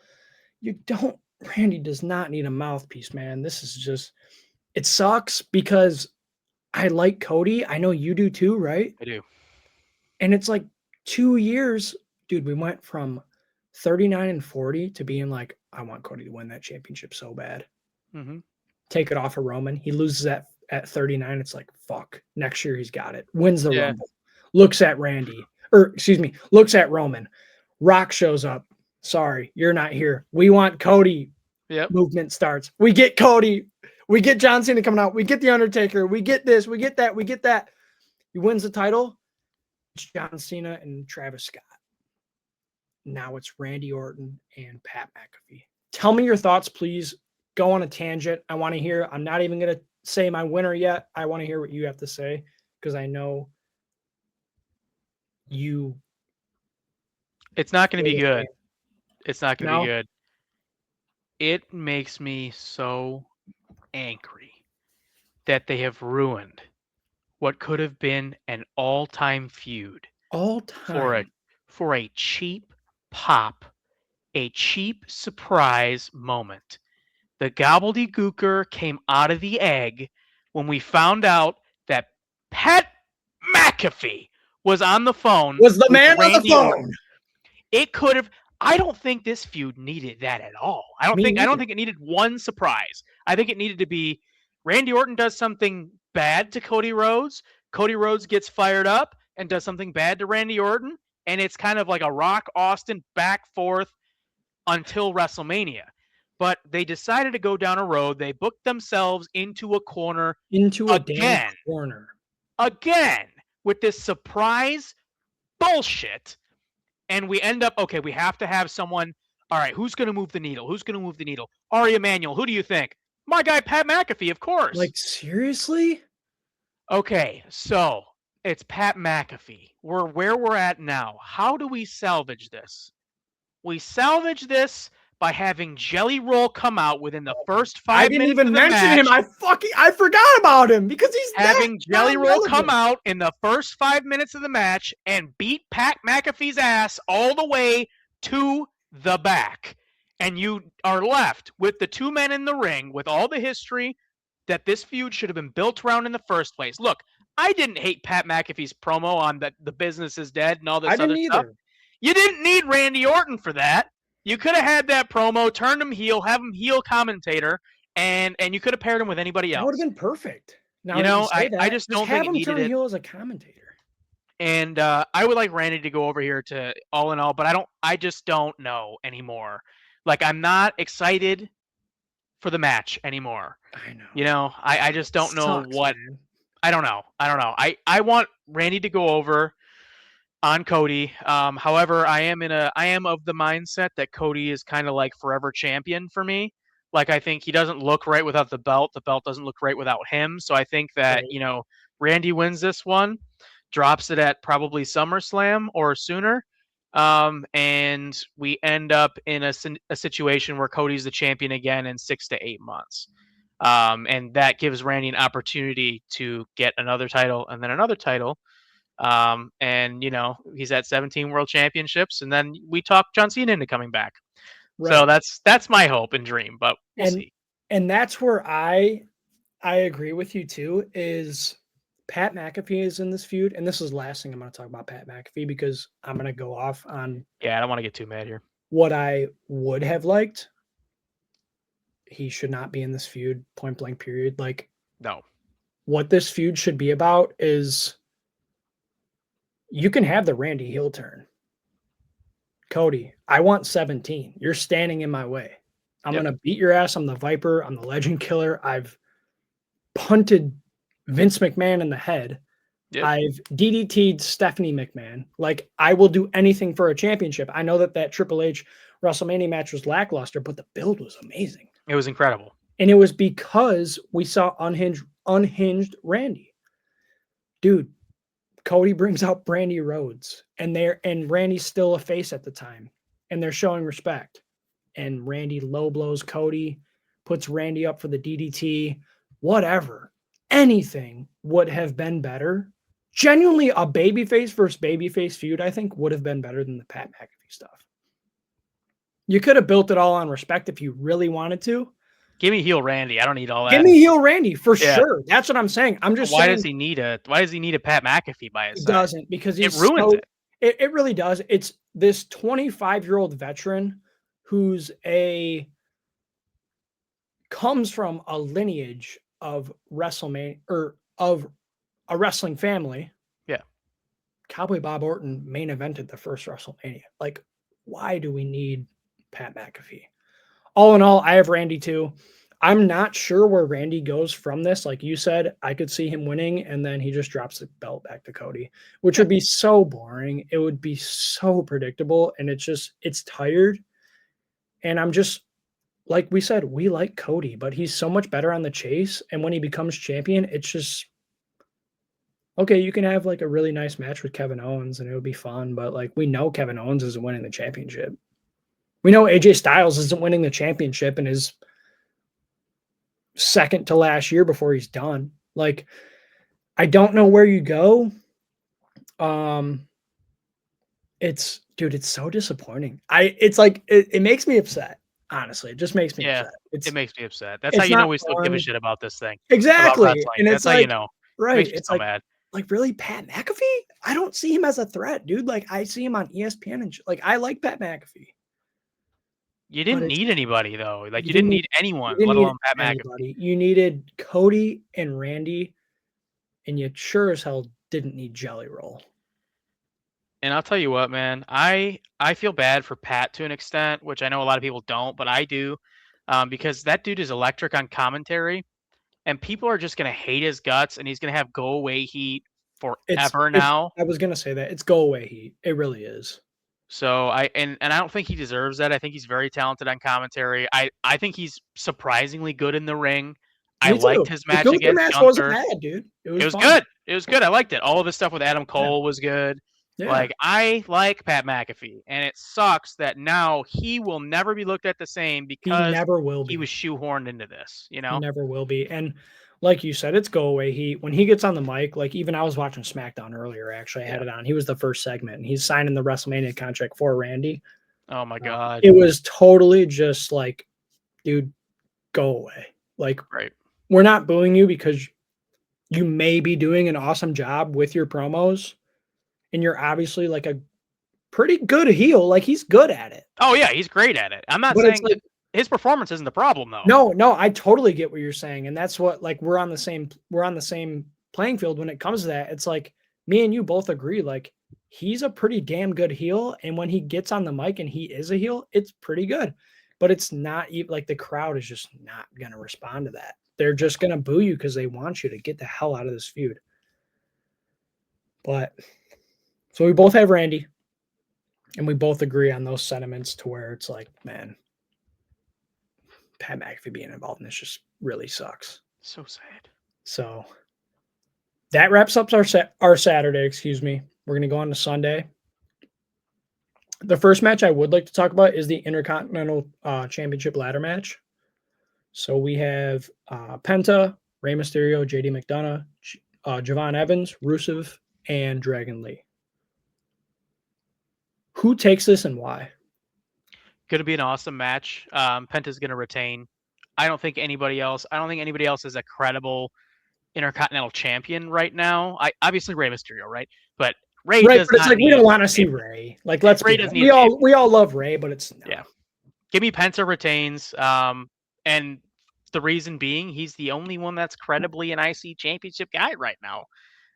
Randy does not need a mouthpiece, man. This is just, it sucks because I like Cody. I know you do too, right? I do. And it's like 2 years, dude, we went from 39-40 to being like, I want Cody to win that championship so bad. Mm-hmm. Take it off of Roman. He loses at 39. It's like, fuck. Next year he's got it. Wins the Rumble. Looks at looks at Roman. Rock shows up. Sorry, you're not here. We want Cody. Movement starts. We get Cody. We get John Cena coming out. We get The Undertaker. We get this. We get that. We get that. He wins the title. It's John Cena and Travis Scott. Now it's Randy Orton and Pat McAfee. Tell me your thoughts, please. Go on a tangent. I want to hear. I'm not even going to say my winner yet. I want to hear what you have to say because I know you. It's not going to be good. It's not going to be good. It makes me so angry that they have ruined what could have been an all-time feud. For a cheap pop, a cheap surprise moment. The gobbledygooker came out of the egg when we found out that Pat McAfee was on the phone. Was the man on the phone? Orton. It could have. I don't think this feud needed that at all. I don't think it needed one surprise. I think it needed to be Randy Orton does something bad to Cody Rhodes. Cody Rhodes gets fired up and does something bad to Randy Orton. And it's kind of like a Rock Austin back forth until WrestleMania. But they decided to go down a road. They booked themselves into a corner. Damn corner. Again, with this surprise bullshit. And we end up, okay, we have to have someone. All right, who's going to move the needle? Who's going to move the needle? Ari Emanuel, who do you think? My guy, Pat McAfee, of course. Like, seriously? Okay, so it's Pat McAfee. We're where we're at now. How do we salvage this? We salvage this by having Jelly Roll come out within the first 5 minutes. I didn't even mention him. I forgot about him because he's having Jelly Roll come out in the first 5 minutes of the match and beat Pat McAfee's ass all the way to the back. And you are left with the two men in the ring with all the history that this feud should have been built around in the first place. Look, I didn't hate Pat McAfee's promo on that the business is dead and all this other stuff. You didn't need Randy Orton for that. You could have had that promo, turned him heel, have him heel commentator, and you could have paired him with anybody else. That would have been perfect. Now, I just don't think it needed turn it. Heel as a commentator. And I would like Randy to go over here to All in All, but I just don't know anymore. Like, I'm not excited for the match anymore. I know. I just don't know what. Man. I don't know. I want Randy to go over on Cody. However, I am of the mindset that Cody is kind of like forever champion for me. Like, I think he doesn't look right without the belt. The belt doesn't look right without him. So I think that, Randy wins this one, drops it at probably SummerSlam or sooner. And we end up in a situation where Cody's the champion again in 6 to 8 months. And that gives Randy an opportunity to get another title and then another title. And he's at 17 world championships, and then we talk John Cena into coming back. Right. So that's my hope and dream, but we'll see. And that's where I agree with you too, is Pat McAfee is in this feud. And this is the last thing I'm going to talk about Pat McAfee, because I'm going to go off on. Yeah, I don't want to get too mad here. What I would have liked. He should not be in this feud, point blank period. Like, no. What this feud should be about is, you can have the Randy heel turn. Cody, I want 17. You're standing in my way. I'm going to beat your ass. I'm the Viper. I'm the Legend Killer. I've punted Vince McMahon in the head. Yep. I've DDT'd Stephanie McMahon. Like, I will do anything for a championship. I know that Triple H WrestleMania match was lackluster, but the build was amazing. It was incredible. And it was because we saw unhinged Randy. Dude, Cody brings out Brandy Rhodes, and Randy's still a face at the time, and they're showing respect. And Randy low blows Cody. puts Randy up for the DDT, whatever. Anything would have been better. Genuinely, a babyface versus babyface feud, I think, would have been better than the Pat McAfee stuff. You could have built it all on respect if you really wanted to. Give me heel Randy. I don't need all that. Give me heel Randy for sure. That's what I'm saying. I'm just why saying, does he need a Pat McAfee by his He side? doesn't, because it ruins it. It really does. It's this 25-year-old veteran who's comes from a lineage of WrestleMania, or of a wrestling family. Yeah. Cowboy Bob Orton main evented the first WrestleMania. Like, why do we need Pat McAfee? All in all, I have Randy too. I'm not sure where Randy goes from this. Like you said, I could see him winning and then he just drops the belt back to Cody, which would be so boring. It would be so predictable, and it's tired. And I'm just, like we said, we like Cody, but he's so much better on the chase. And when he becomes champion, it's just, okay, you can have like a really nice match with Kevin Owens and it would be fun, but like we know Kevin Owens isn't winning the championship. We know AJ Styles isn't winning the championship in his second to last year before he's done. Like, I don't know where you go. It's so disappointing. It makes me upset. Honestly, it just makes me upset. It makes me upset. That's how you know we still give a shit about this thing. Exactly. And that's how you know. Right. It's so mad. Like, really, Pat McAfee? I don't see him as a threat, dude. Like, I see him on ESPN and like, I like Pat McAfee. You didn't need anybody though. Like, you didn't need anyone, let alone Pat McAfee. You needed Cody and Randy, and you sure as hell didn't need Jelly Roll. And I'll tell you what, man, I feel bad for Pat to an extent, which I know a lot of people don't, but I do, because that dude is electric on commentary, and people are just gonna hate his guts, and he's gonna have go away heat forever now. I was gonna say that it's go away heat. It really is. So I don't think he deserves that. I think he's very talented on commentary. I think he's surprisingly good in the ring. I liked his match against Gunther. Wasn't bad, dude. It was good. It was good. I liked it. All of his stuff with Adam Cole was good. Yeah. Like, I like Pat McAfee, and it sucks that now he will never be looked at the same because he never will be. He was shoehorned into this, you know? He never will be. And like you said, it's go away heat. When he gets on the mic, like, even I was watching SmackDown earlier, actually. I had it on. He was the first segment, and he's signing the WrestleMania contract for Randy. Oh, my God. It was totally just like, dude, go away. Like, right. We're not booing you because you may be doing an awesome job with your promos, and you're obviously like a pretty good heel. Like, he's good at it. Oh, yeah, he's great at it. I'm not saying his performance isn't the problem, though. No, I totally get what you're saying. And that's what, like, we're on the same playing field when it comes to that. It's like, me and you both agree, like, he's a pretty damn good heel. And when he gets on the mic and he is a heel, it's pretty good. But it's not like, the crowd is just not going to respond to that. They're just going to boo you because they want you to get the hell out of this feud. But so we both have Randy, and we both agree on those sentiments to where it's like, man, Pat McAfee being involved in this just really sucks. So sad. So that wraps up our Saturday, excuse me. We're going to go on to Sunday. The first match I would like to talk about is the Intercontinental Championship ladder match. So we have Penta, Rey Mysterio, JD McDonough, Javon Evans, Rusev, and Dragon Lee. Who takes this and why? Going to be an awesome match. Penta's going to retain. I don't think anybody else is a credible Intercontinental Champion right now. Obviously Rey Mysterio, right? But Rey does but it's not like, we don't want to see Rey. Like, let's Rey be honest. We all love Rey, but it's no. Yeah. Give me Penta retains. And the reason being, he's the only one that's credibly an IC championship guy right now.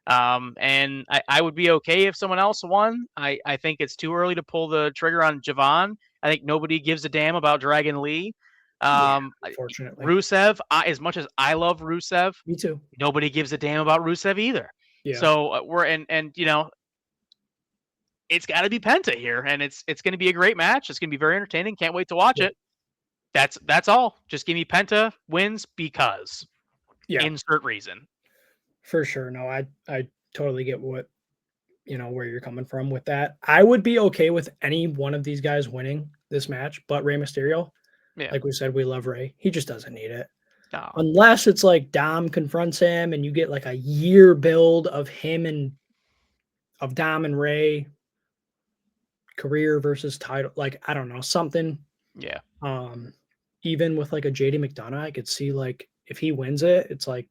And I would be okay if someone else won. I think it's too early to pull the trigger on Javon. I think nobody gives a damn about Dragon Lee. Unfortunately. Rusev, as much as I love Rusev, me too. Nobody gives a damn about Rusev either. Yeah. So we're and you know, it's got to be Penta here, and it's going to be a great match. It's going to be very entertaining. Can't wait to watch it. That's all. Just give me Penta wins because. Yeah. Insert reason. For sure. No, I totally get what, where you're coming from with that. I would be okay with any one of these guys winning this match, but Rey Mysterio. Yeah. Like we said, we love Ray. He just doesn't need it. No. Unless it's like Dom confronts him and you get like a year build of Dom and Ray, career versus title. Like, I don't know, something. Yeah. Even with like a JD McDonough, I could see like if he wins it, it's like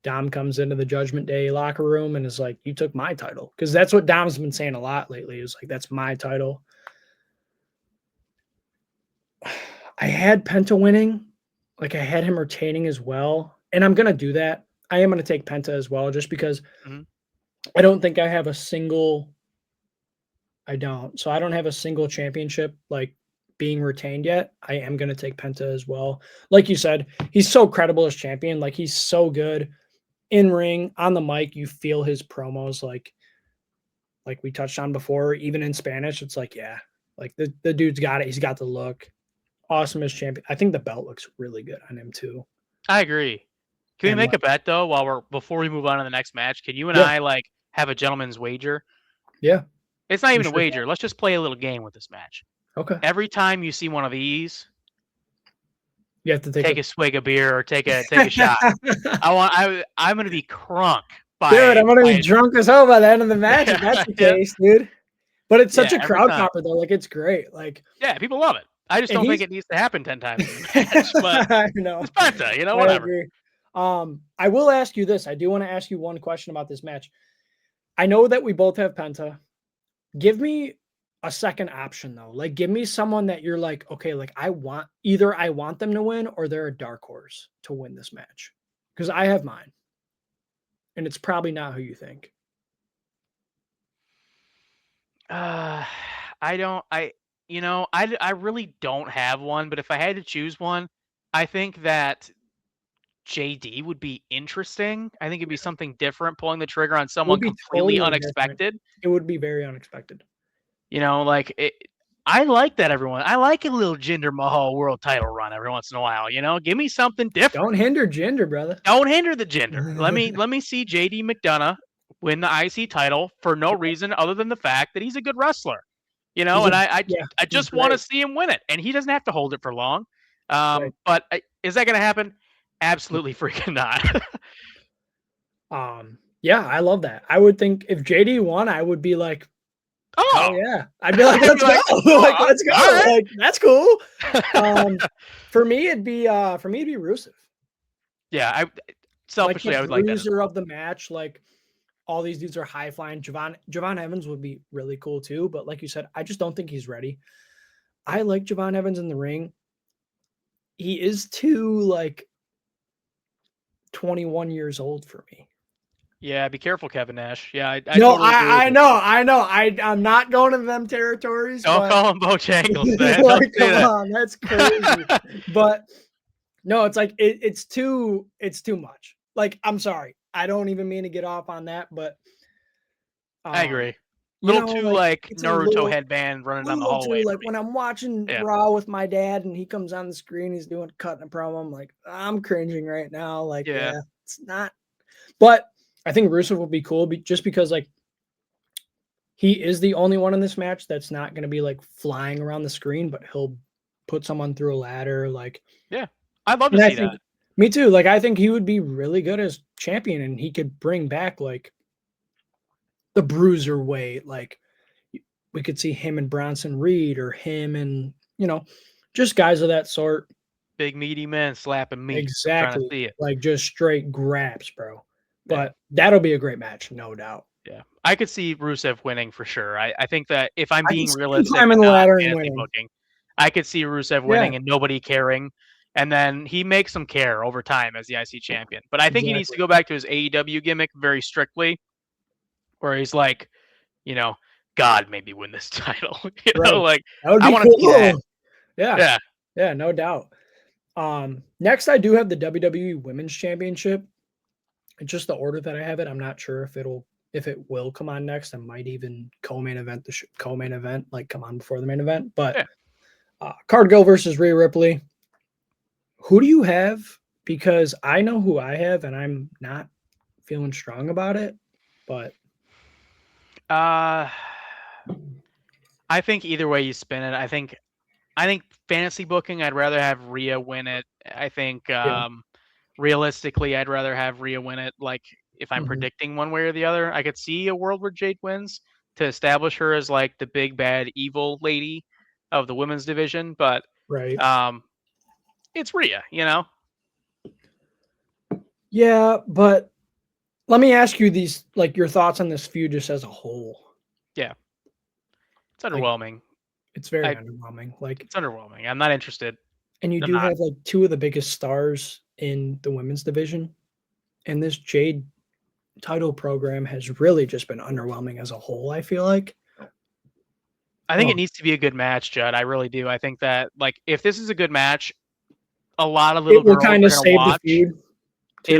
Dom comes into the Judgment Day locker room and is like, "You took my title," because that's what Dom's been saying a lot lately. Is like, "That's my title." I had Penta winning, like I had him retaining as well, and I'm gonna do that. I am gonna take Penta as well, just because I don't think I have a single. I don't. So I don't have a single championship like being retained yet. I am going to take Penta as well. Like you said, he's so credible as champion. Like he's so good in ring, on the mic. You feel his promos like we touched on before, even in Spanish. It's like, yeah, like the dude's got it. He's got the look. Awesome as champion. I think the belt looks really good on him too. I agree. Can we And make like, a bet though before we move on to the next match? Can you and yeah, I like have a gentleman's wager? yeah, It's not we even a sure wager. Let's just play a little game with this match. Okay. Every time you see one of these, You have to take a swig of beer or take a shot. I'm gonna be crunk by Dude, I'm gonna be drunk as hell by the end of the match if that's the case, dude. But it's such a crowd popper though. Like it's great. Like people love it. I just don't think it needs to happen 10 times in the match. But I know. it's Penta, whatever. Agree. I will ask you this. I do want to ask you one question about this match. I know that we both have Penta. Give me a second option though. Like give me someone that you're like, okay, like I want them to win or they're a dark horse to win this match. Because I have mine. And it's probably not who you think. I really don't have one, but if I had to choose one, I think that JD would be interesting. I think it'd be something different, pulling the trigger on someone completely unexpected. It would be very unexpected. I like that everyone. I like a little Jinder Mahal world title run every once in a while. Give me something different. Don't hinder Jinder, brother. Don't hinder the Jinder. let me see JD McDonough win the IC title for no reason other than the fact that he's a good wrestler. I just want to see him win it, and he doesn't have to hold it for long. But is that going to happen? Absolutely freaking not. Yeah, I love that. I would think if JD won, I would be like, oh yeah, I'd be like, let's go, like let's go, right. Like that's cool. For me, it'd be Rusev. Yeah, selfishly, I would like that. Loser of the match, like all these dudes are high flying. Javon Evans would be really cool too, but like you said, I just don't think he's ready. I like Javon Evans in the ring. He is too like 21 years old for me. Yeah, be careful, Kevin Nash. Yeah, I know. I'm not going to them territories. Don't call him Bojangles, man. Like, come on, that's crazy. But no, it's like it's too much. Like, I'm sorry, I don't even mean to get off on that, but I agree. Too Naruto headband running down the hallway. Like when I'm watching Raw with my dad and he comes on the screen, he's cutting a promo. I'm like, I'm cringing right now. Like, yeah it's not. But I think Rusev will be cool just because like he is the only one in this match that's not going to be like flying around the screen, but he'll put someone through a ladder. Like, yeah, I'd love to see that. Me too. Like, I think he would be really good as champion, and he could bring back like the bruiser weight. Like, we could see him and Bronson Reed, or him and just guys of that sort. Big meaty men slapping meat. Exactly. Like just straight grabs, bro. But that'll be a great match, no doubt. Yeah, I could see Rusev winning for sure. I think that if I'm being realistic, I'm in the ladder and winning. I could see Rusev winning and nobody caring, and then he makes them care over time as the IC champion. But I think he needs to go back to his AEW gimmick very strictly, where he's like, God made me win this title. Like I want to see that. Yeah, no doubt. Next, I do have the WWE Women's Championship. It's just the order that I have it. I'm not sure if it will come on next. I might even co-main event like come on before the main event. But Cargill versus Rhea Ripley. Who do you have? Because I know who I have, and I'm not feeling strong about it. But I think either way you spin it, I think fantasy booking, I'd rather have Rhea win it. I think Yeah. realistically, I'd rather have Rhea win it. Like if I'm Mhm. predicting one way or the other, I could see a world where Jade wins to establish her as like the big bad evil lady of the women's division. But Right. it's Rhea, you know. Yeah, but let me ask you these, like your thoughts on this feud just as a whole. Yeah, it's Like underwhelming. it's very I underwhelming. Like, It's underwhelming. I'm not interested. and you I'm do not. have like two of the biggest stars in the women's division, and this Jade title program has really just been underwhelming as a whole, I feel like. I think it needs to be a good match, Judd. I really do. I think that like if this is a good match, a lot of little It will girls kind are of gonna save the watch. feud too.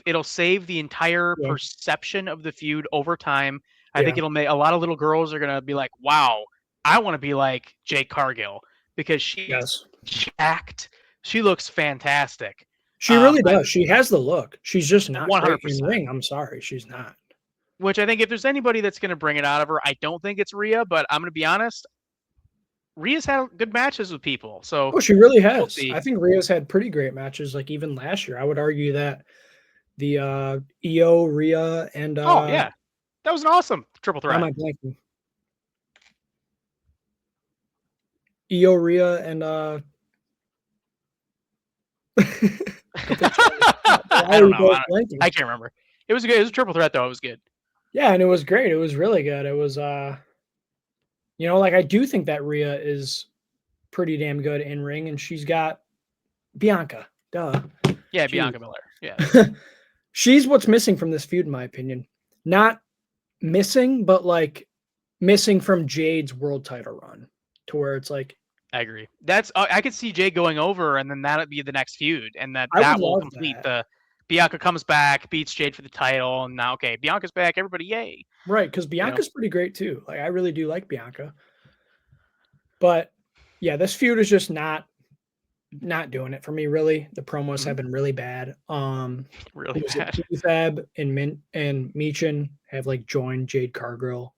It'll save the entire Yeah. perception of the feud over time. I think Yeah. it'll make a lot of little girls are gonna be like, "Wow, I want to be like Jade Cargill because she's Yes. jacked. She looks fantastic." She really I does. She has the look. She's just not great in 100%. ring. I'm sorry, she's not. Which I think if there's anybody that's gonna bring it out of her, I don't think it's Rhea. But I'm gonna be honest, Rhea's had good matches with people, so Oh, she really we'll has. see. I think Rhea's had pretty great matches, like even last year. I would argue that the EO, Rhea, and Oh yeah, that was an awesome triple why am threat. I blanking? EO, Rhea, and I put you on the spot. Why I are don't we know. both blanking? I can't remember. It was good. It was a triple threat though. It was good. Yeah, and it was great. It was really good. It was like I do think that Rhea is pretty damn good in ring, and she's got Bianca. Duh. Yeah, Jeez. Bianca Belair. Yes. She's what's missing from this feud, in my opinion. Not missing, but like missing from Jade's world title run to where it's like I agree. That's I could see Jay going over, and then that'll be the next feud, and I would that will love complete that. the Bianca comes back, beats Jade for the title, and now okay, Bianca's back. Everybody, yay! Right, because You know, Bianca's pretty great too. Like I really do like Bianca. But yeah, this feud is just not doing it for me, really. The promos have been really bad. really Was it bad. Fab and Mint and Meechin have like joined Jade Cargill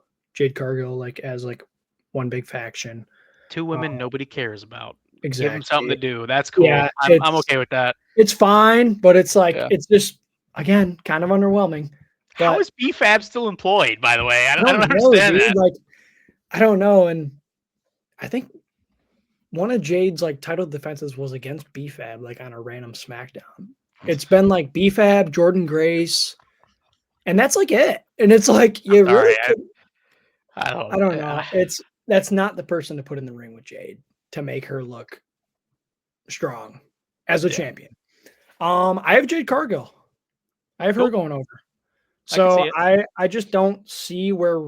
like as like one big faction. Two women nobody cares about. Give them something to Exactly. do. That's Yeah, cool. I'm okay with that. it's fine, but it's like Yeah. it's just again kind of underwhelming. How But is BFAB still employed? By the way, I I don't don't know, understand dude. that. Like I don't know, and I think one of Jade's like title defenses was against BFAB, like on a random SmackDown. It's been like BFAB, Jordan Grace, and that's like it. And it's like you Sorry, really could, I I don't. don't know. That's not the person to put in the ring with Jade to make her look strong as a champion. I have Jade Cargill. I have her Cool. going over. I can So see it. I just don't see where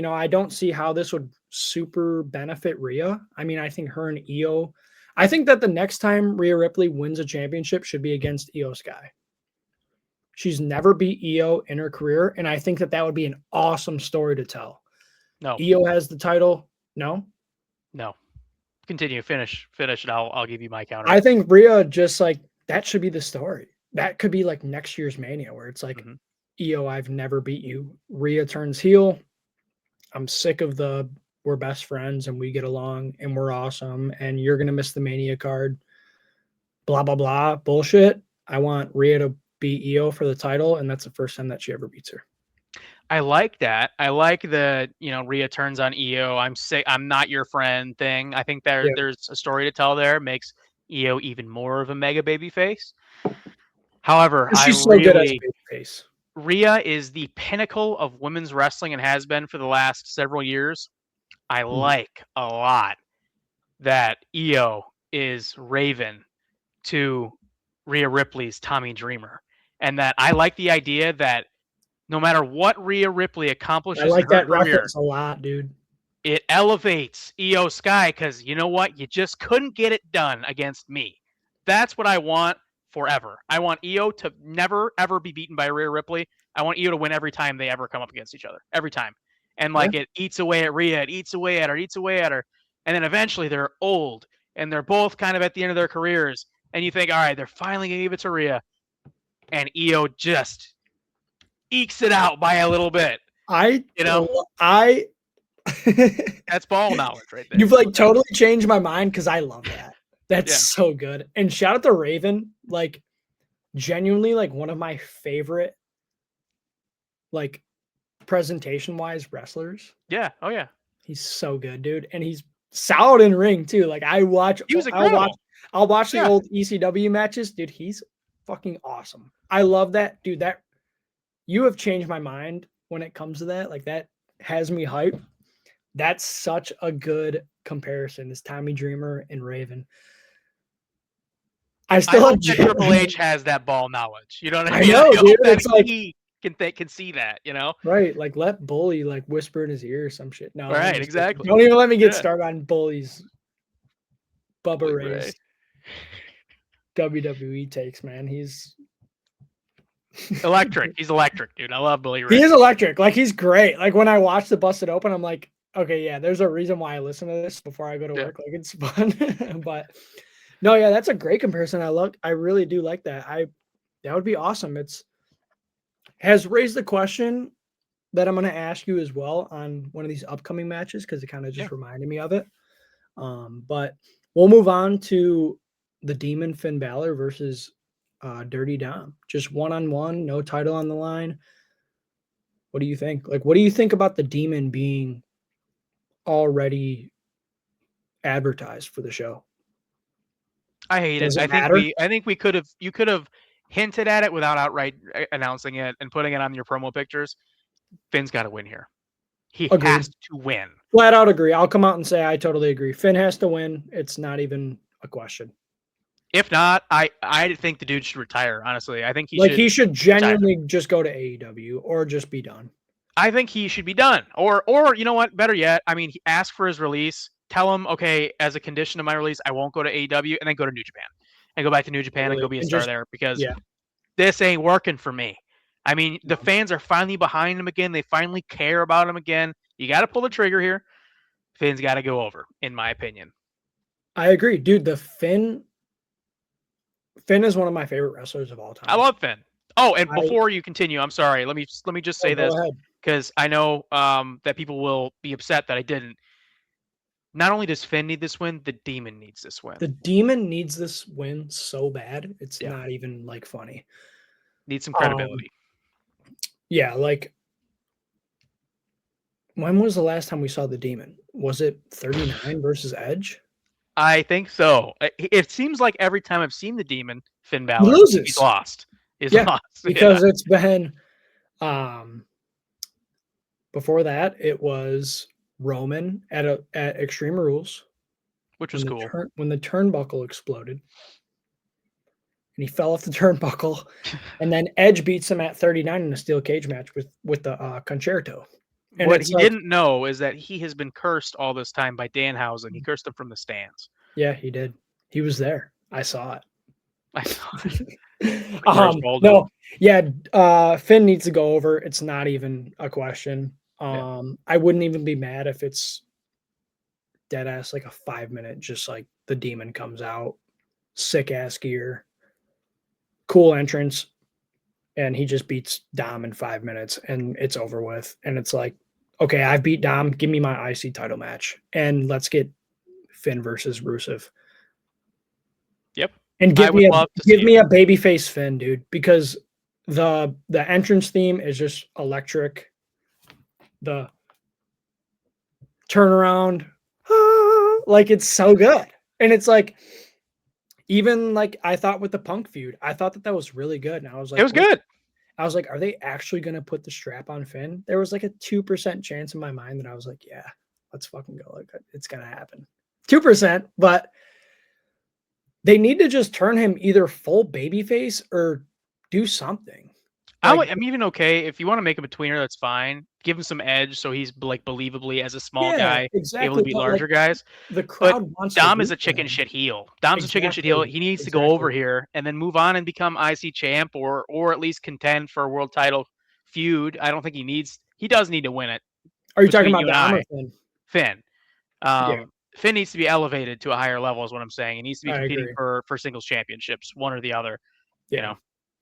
I don't see how this would super benefit Rhea. I mean, I think her and Io. I think that the next time Rhea Ripley wins a championship should be against Io Sky. She's never beat Io in her career, and I think that that would be an awesome story to tell. No. Io has the title. No. Continue. Finish it. I'll give you my counter. I think Rhea just like that should be the story. That could be like next year's Mania where it's like Io, I've never beat you. Rhea turns heel. I'm sick of the we're best friends and we get along and we're awesome and you're gonna miss the Mania card. Blah blah blah bullshit. I want Rhea to beat Io for the title, and that's the first time that she ever beats her. I like that. I like the Rhea turns on Io. I'm sick. I'm not your friend thing. I think Yeah, there's a story to tell there. Makes Io even more of a mega baby face. However, she's so good as a baby face. Rhea is the pinnacle of women's wrestling and has been for the last several years. I like a lot that Io is Raven to Rhea Ripley's Tommy Dreamer. And that I like the idea that no matter what Rhea Ripley accomplishes I like in her that career, reference a lot, dude. it elevates Io Sky because you know what? You just couldn't get it done against me. That's what I want forever. I want Io to never, ever be beaten by Rhea Ripley. I want Io to win every time they ever come up against each other. Every time. And like it eats away at Rhea, it eats away at her, eats away at her. And then eventually they're old and they're both kind of at the end of their careers. And you think, all right, they're finally going to give it to Rhea. And Io just ekes it out by a little bit. I That's ball knowledge right there. You've like totally changed my mind because I love that. That's Yeah. so good. And shout out to Raven, like genuinely like one of my favorite like presentation wise wrestlers. Yeah. Oh yeah. He's so good, dude. And he's solid in ring too. Like He was incredible. I'll watch the Yeah. old ECW matches, dude. He's fucking awesome. I love that, dude. That you have changed my mind when it comes to that. Like that has me hyped. That's such a good comparison. Is Tommy Dreamer and Raven. I I still hope that Triple H has that ball knowledge. You know what I mean? know, I hope dude. that It's like he can see that. You know? right, like let Bully like whisper in his ear or some shit. No, Right. Exactly. Don't even let me get Yeah. started on Bully's Bubba Bully Ray's Ray. WWE takes, man. He's Electric. He's electric, dude. I love Bully Ray. he is electric. Like he's great. Like when I watch the Busted Open, I'm like, okay, yeah, there's a reason why I listen to this before I go to work. Like it's fun. But no, yeah, that's a great comparison. I really do like that. That would be awesome. It's has raised the question that I'm going to ask you as well on one of these upcoming matches because it kind of just reminded me of it. But we'll move on to the Demon Finn Balor versus Dirty Dom. Just one-on-one, no title on the line. What do you think? Like, what do you think about the Demon being already advertised for the show? I hate Does it. it matter? I think you could have hinted at it without outright announcing it and putting it on your promo pictures. Finn's got to win here. He has to win. Flat out agree. I'll come out and say I totally agree. Finn has to win. It's not even a question. If not, I think the dude should retire. Honestly, I think he should genuinely just go to AEW or just be done. I think he should be done. Or you know what? Better yet, I mean, he asked for his release. Tell him, okay, as a condition of my release, I won't go to AEW, and then go to New Japan, and go back to New Japan and go be a star there because this ain't working for me. I mean, the fans are finally behind him again. They finally care about him again. You got to pull the trigger here. Finn's got to go over, in my opinion. I agree, dude. Finn is one of my favorite wrestlers of all time. I love Finn. Oh, and before you continue, I'm sorry. Let me just say this because I know that people will be upset that I didn't. Not only does Finn need this win, the Demon needs this win. The Demon needs this win so bad. It's not even like funny. Needs some credibility. Yeah, like when was the last time we saw the Demon? Was it 39 versus Edge? I think so. It seems like every time I've seen the Demon, Finn Balor, loses. He's lost. Because it's been before that it was Roman at Extreme Rules, which was cool. When the turnbuckle exploded and he fell off the turnbuckle, and then Edge beats him at 39 in a steel cage match with the Concerto. And what he didn't know is that he has been cursed all this time by Danhausen. He cursed him from the stands. Yeah, he did. He was there. I saw it. Finn needs to go over. It's not even a question. I wouldn't even be mad if it's dead ass like a 5-minute, just like the Demon comes out, sick ass gear, cool entrance, and he just beats Dom in 5 minutes and it's over with. And it's like, okay, I've beat Dom. Give me my IC title match and let's get Finn versus Rusev. Yep. And give me a babyface Finn, dude, because the entrance theme is just electric. The turnaround, like it's so good. And it's like, even like I thought with the Punk feud, I thought that was really good. And I was like, it was good. I was like, are they actually going to put the strap on Finn? There was like a 2% chance in my mind that I was like, yeah, let's fucking go. Like it's going to happen. 2%, but they need to just turn him either full babyface or do something. I'm even okay if you want to make a betweener. That's fine. Give him some edge so he's like believably as a small guy able to beat larger guys. The crowd wants. Dom is a chicken shit heel. Dom's a chicken shit heel. He needs to go over here and then move on and become IC champ or at least contend for a world title feud. I don't think he does need to win it. Are you talking about Dom or Finn? Finn. Finn needs to be elevated to a higher level is what I'm saying. He needs to be competing for singles championships, one or the other. Yeah. You know.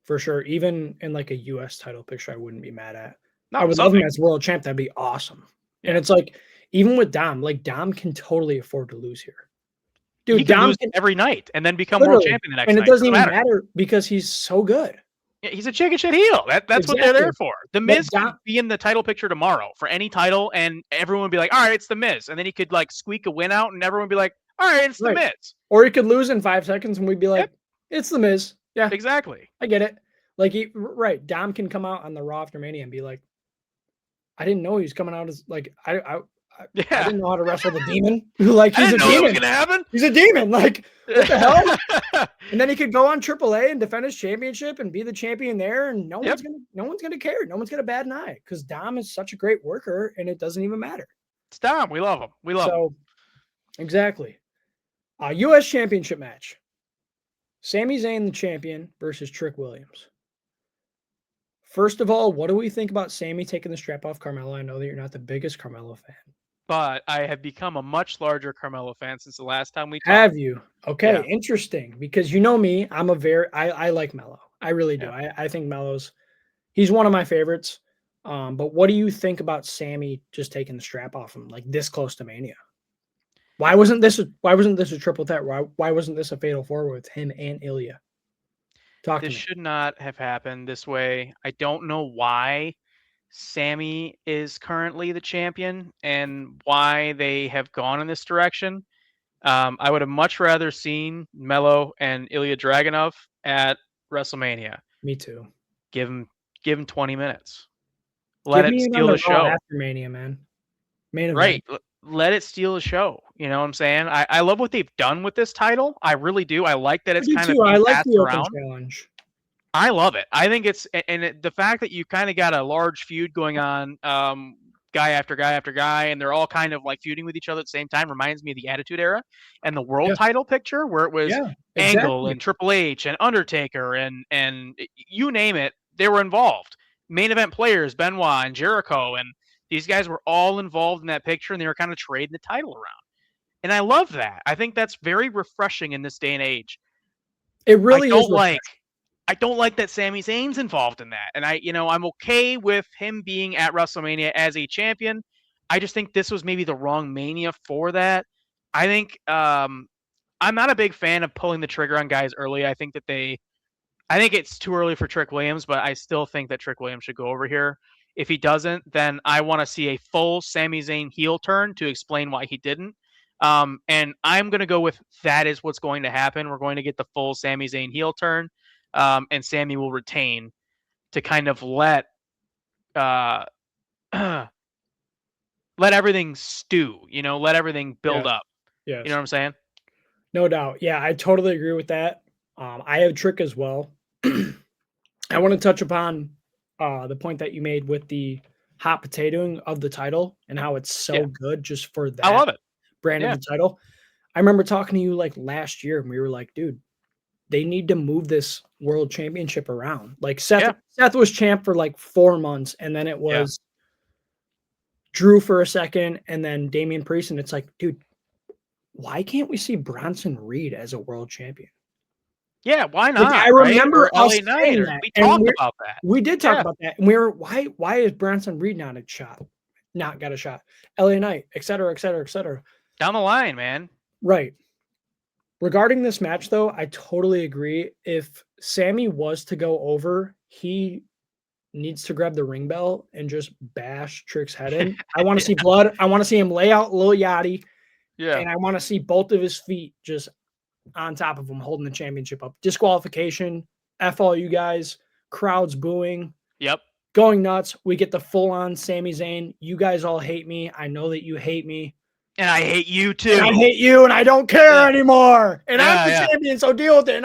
For sure. Even in like a US title picture, I wouldn't be mad at. No, I would love him as world champ. That'd be awesome. Yeah. And it's like, even with Dom, like Dom can totally afford to lose here. He Dude, could Dom lose can every night and then become world literally, champion the next and it night. doesn't Doesn't even matter. matter because he's so good. Yeah, he's a chicken shit heel. That's what they're Exactly. there for. The But Miz could be in the title picture tomorrow for any title, and everyone would be like, all right, it's the Miz. And then he could like squeak a win out, and everyone would be like, all right, it's the Right. Miz. Or he could lose in 5 seconds and we'd be like, Yep. it's the Miz. Yeah, Exactly. I get it. Like, right. Dom can come out on the Raw after Mania and be like, I didn't know he was coming out as like, I Yeah. didn't know how to wrestle the demon. Like, I he's a didn't know that was demon. gonna happen. He's a demon. Like, what the hell? And then he could go on AAA and defend his championship and be the champion there, and no one's gonna care. No one's gonna bat an eye because Dom is such a great worker, and it doesn't even matter. It's Dom. We love him. We love him. Exactly. U.S. Championship match. Sami Zayn, the champion, versus Trick Williams. First of all, what do we think about Sami taking the strap off Carmelo? I know that you're not the biggest Carmelo fan. But I have become a much larger Carmelo fan since the last time we talked. Have you? Okay, Yeah. interesting. Because you know me, I like Melo. I really do. Yeah. I think he's one of my favorites. But what do you think about Sami just taking the strap off him like this close to Mania? Why wasn't this a triple threat? Why wasn't this a fatal four with him and Ilya? This should not have happened this way. I don't know why Sami is currently the champion and why they have gone in this direction. I would have much rather seen Melo and Ilya Dragunov at WrestleMania. Me too. Give him 20 minutes. Let Give it me steal the show. After Mania, man. Main event. Right. Let it steal the show. You know what I'm saying? I love what they've done with this title. I really do. I like that it's kind of I like passed the around. open challenge. I love it. I think it's the fact that you kind of got a large feud going on, guy after guy after guy, and they're all kind of like feuding with each other at the same time reminds me of the Attitude Era and the world title picture where it was Angle and Triple H and Undertaker and you name it, they were involved. Main event players, Benoit and Jericho, and these guys were all involved in that picture, and they were kind of trading the title around. And I love that. I think that's very refreshing in this day and age. It really is. I don't like that Sami Zayn's involved in that. And I'm okay with him being at WrestleMania as a champion. I just think this was maybe the wrong Mania for that. I think I'm not a big fan of pulling the trigger on guys early. I think it's too early for Trick Williams, but I still think that Trick Williams should go over here. If he doesn't, then I want to see a full Sami Zayn heel turn to explain why he didn't. And I'm going to go with that is what's going to happen. We're going to get the full Sami Zayn heel turn. And Sami will retain to kind of let everything stew, let everything build up. Yes. You know what I'm saying? No doubt. Yeah, I totally agree with that. I have Trick as well. I want to touch upon the point that you made with the hot potatoing of the title and how it's so good just for that. I love it. Brand of the title. I remember talking to you like last year and we were like, dude, they need to move this world championship around. Like Seth was champ for like 4 months and then it was Drew for a second and then Damian Priest. And it's like, dude, why can't we see Bronson Reed as a world champion? Yeah, why not? Like, I remember us LA Knight. We talked about that. We did talk about that. And we were, why is Bronson Reed not got a shot? LA Knight, et cetera, et cetera, et cetera. Down the line, man. Right. Regarding this match, though, I totally agree. If Sami was to go over, he needs to grab the ring bell and just bash Trick's head in. I want to see blood. I want to see him lay out Lil Yachty. Yeah. And I want to see both of his feet just on top of him holding the championship up. Disqualification. F all you guys. Crowds booing. Yep. Going nuts. We get the full-on Sami Zayn. You guys all hate me. I know that you hate me. And I hate you too. And I hate you, and I don't care anymore. And I'm the champion, so deal with it.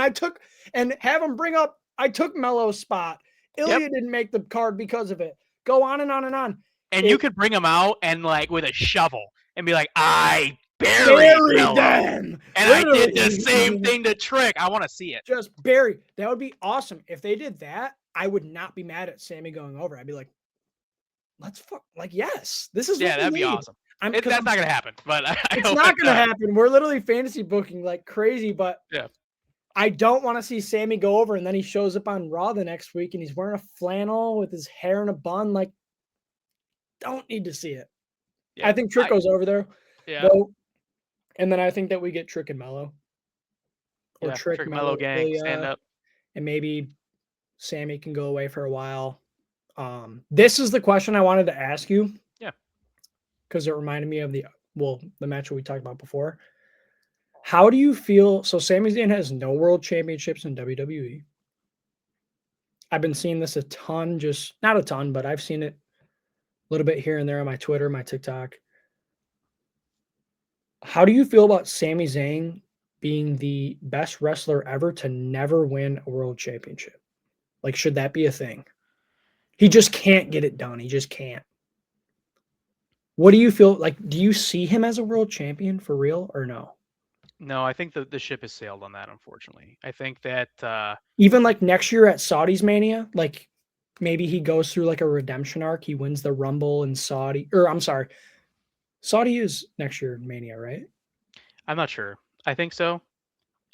And have him bring up, I took Melo's spot. Ilya didn't make the card because of it. Go on and on and on. And you could bring him out and like with a shovel and be like, I buried them. And literally, I did the same thing to Trick. I want to see it. Just bury. That would be awesome. If they did that, I would not be mad at Sami going over. I'd be like, let's yes. This is that'd be awesome. That's not going to happen, but it's not going to happen. We're literally fantasy booking like crazy, but I don't want to see Sami go over and then he shows up on Raw the next week and he's wearing a flannel with his hair in a bun. Like, don't need to see it. Yeah. I think Trick goes over there. Yeah. Though, and then I think that we get Trick and Mello. Or Yeah. Trick, Mellow gang, stand Ilya, up. and maybe Sami can go away for a while. This is the question I wanted to ask you. Yeah. Because it reminded me of the match we talked about before. How do you feel? So Sami Zayn has no world championships in WWE. I've been seeing this a ton, just not a ton, but I've seen it a little bit here and there on my Twitter, my TikTok. How do you feel about Sami Zayn being the best wrestler ever to never win a world championship? Like, should that be a thing? He just can't get it done. He just can't. What do you feel like? Do you see him as a world champion for real or no? No, I think the ship has sailed on that, unfortunately. I think that even like next year at Saudi's Mania, like maybe he goes through like a redemption arc. He wins the Rumble in Saudi, or I'm sorry, Saudi is next year Mania, right? I'm not sure. I think so.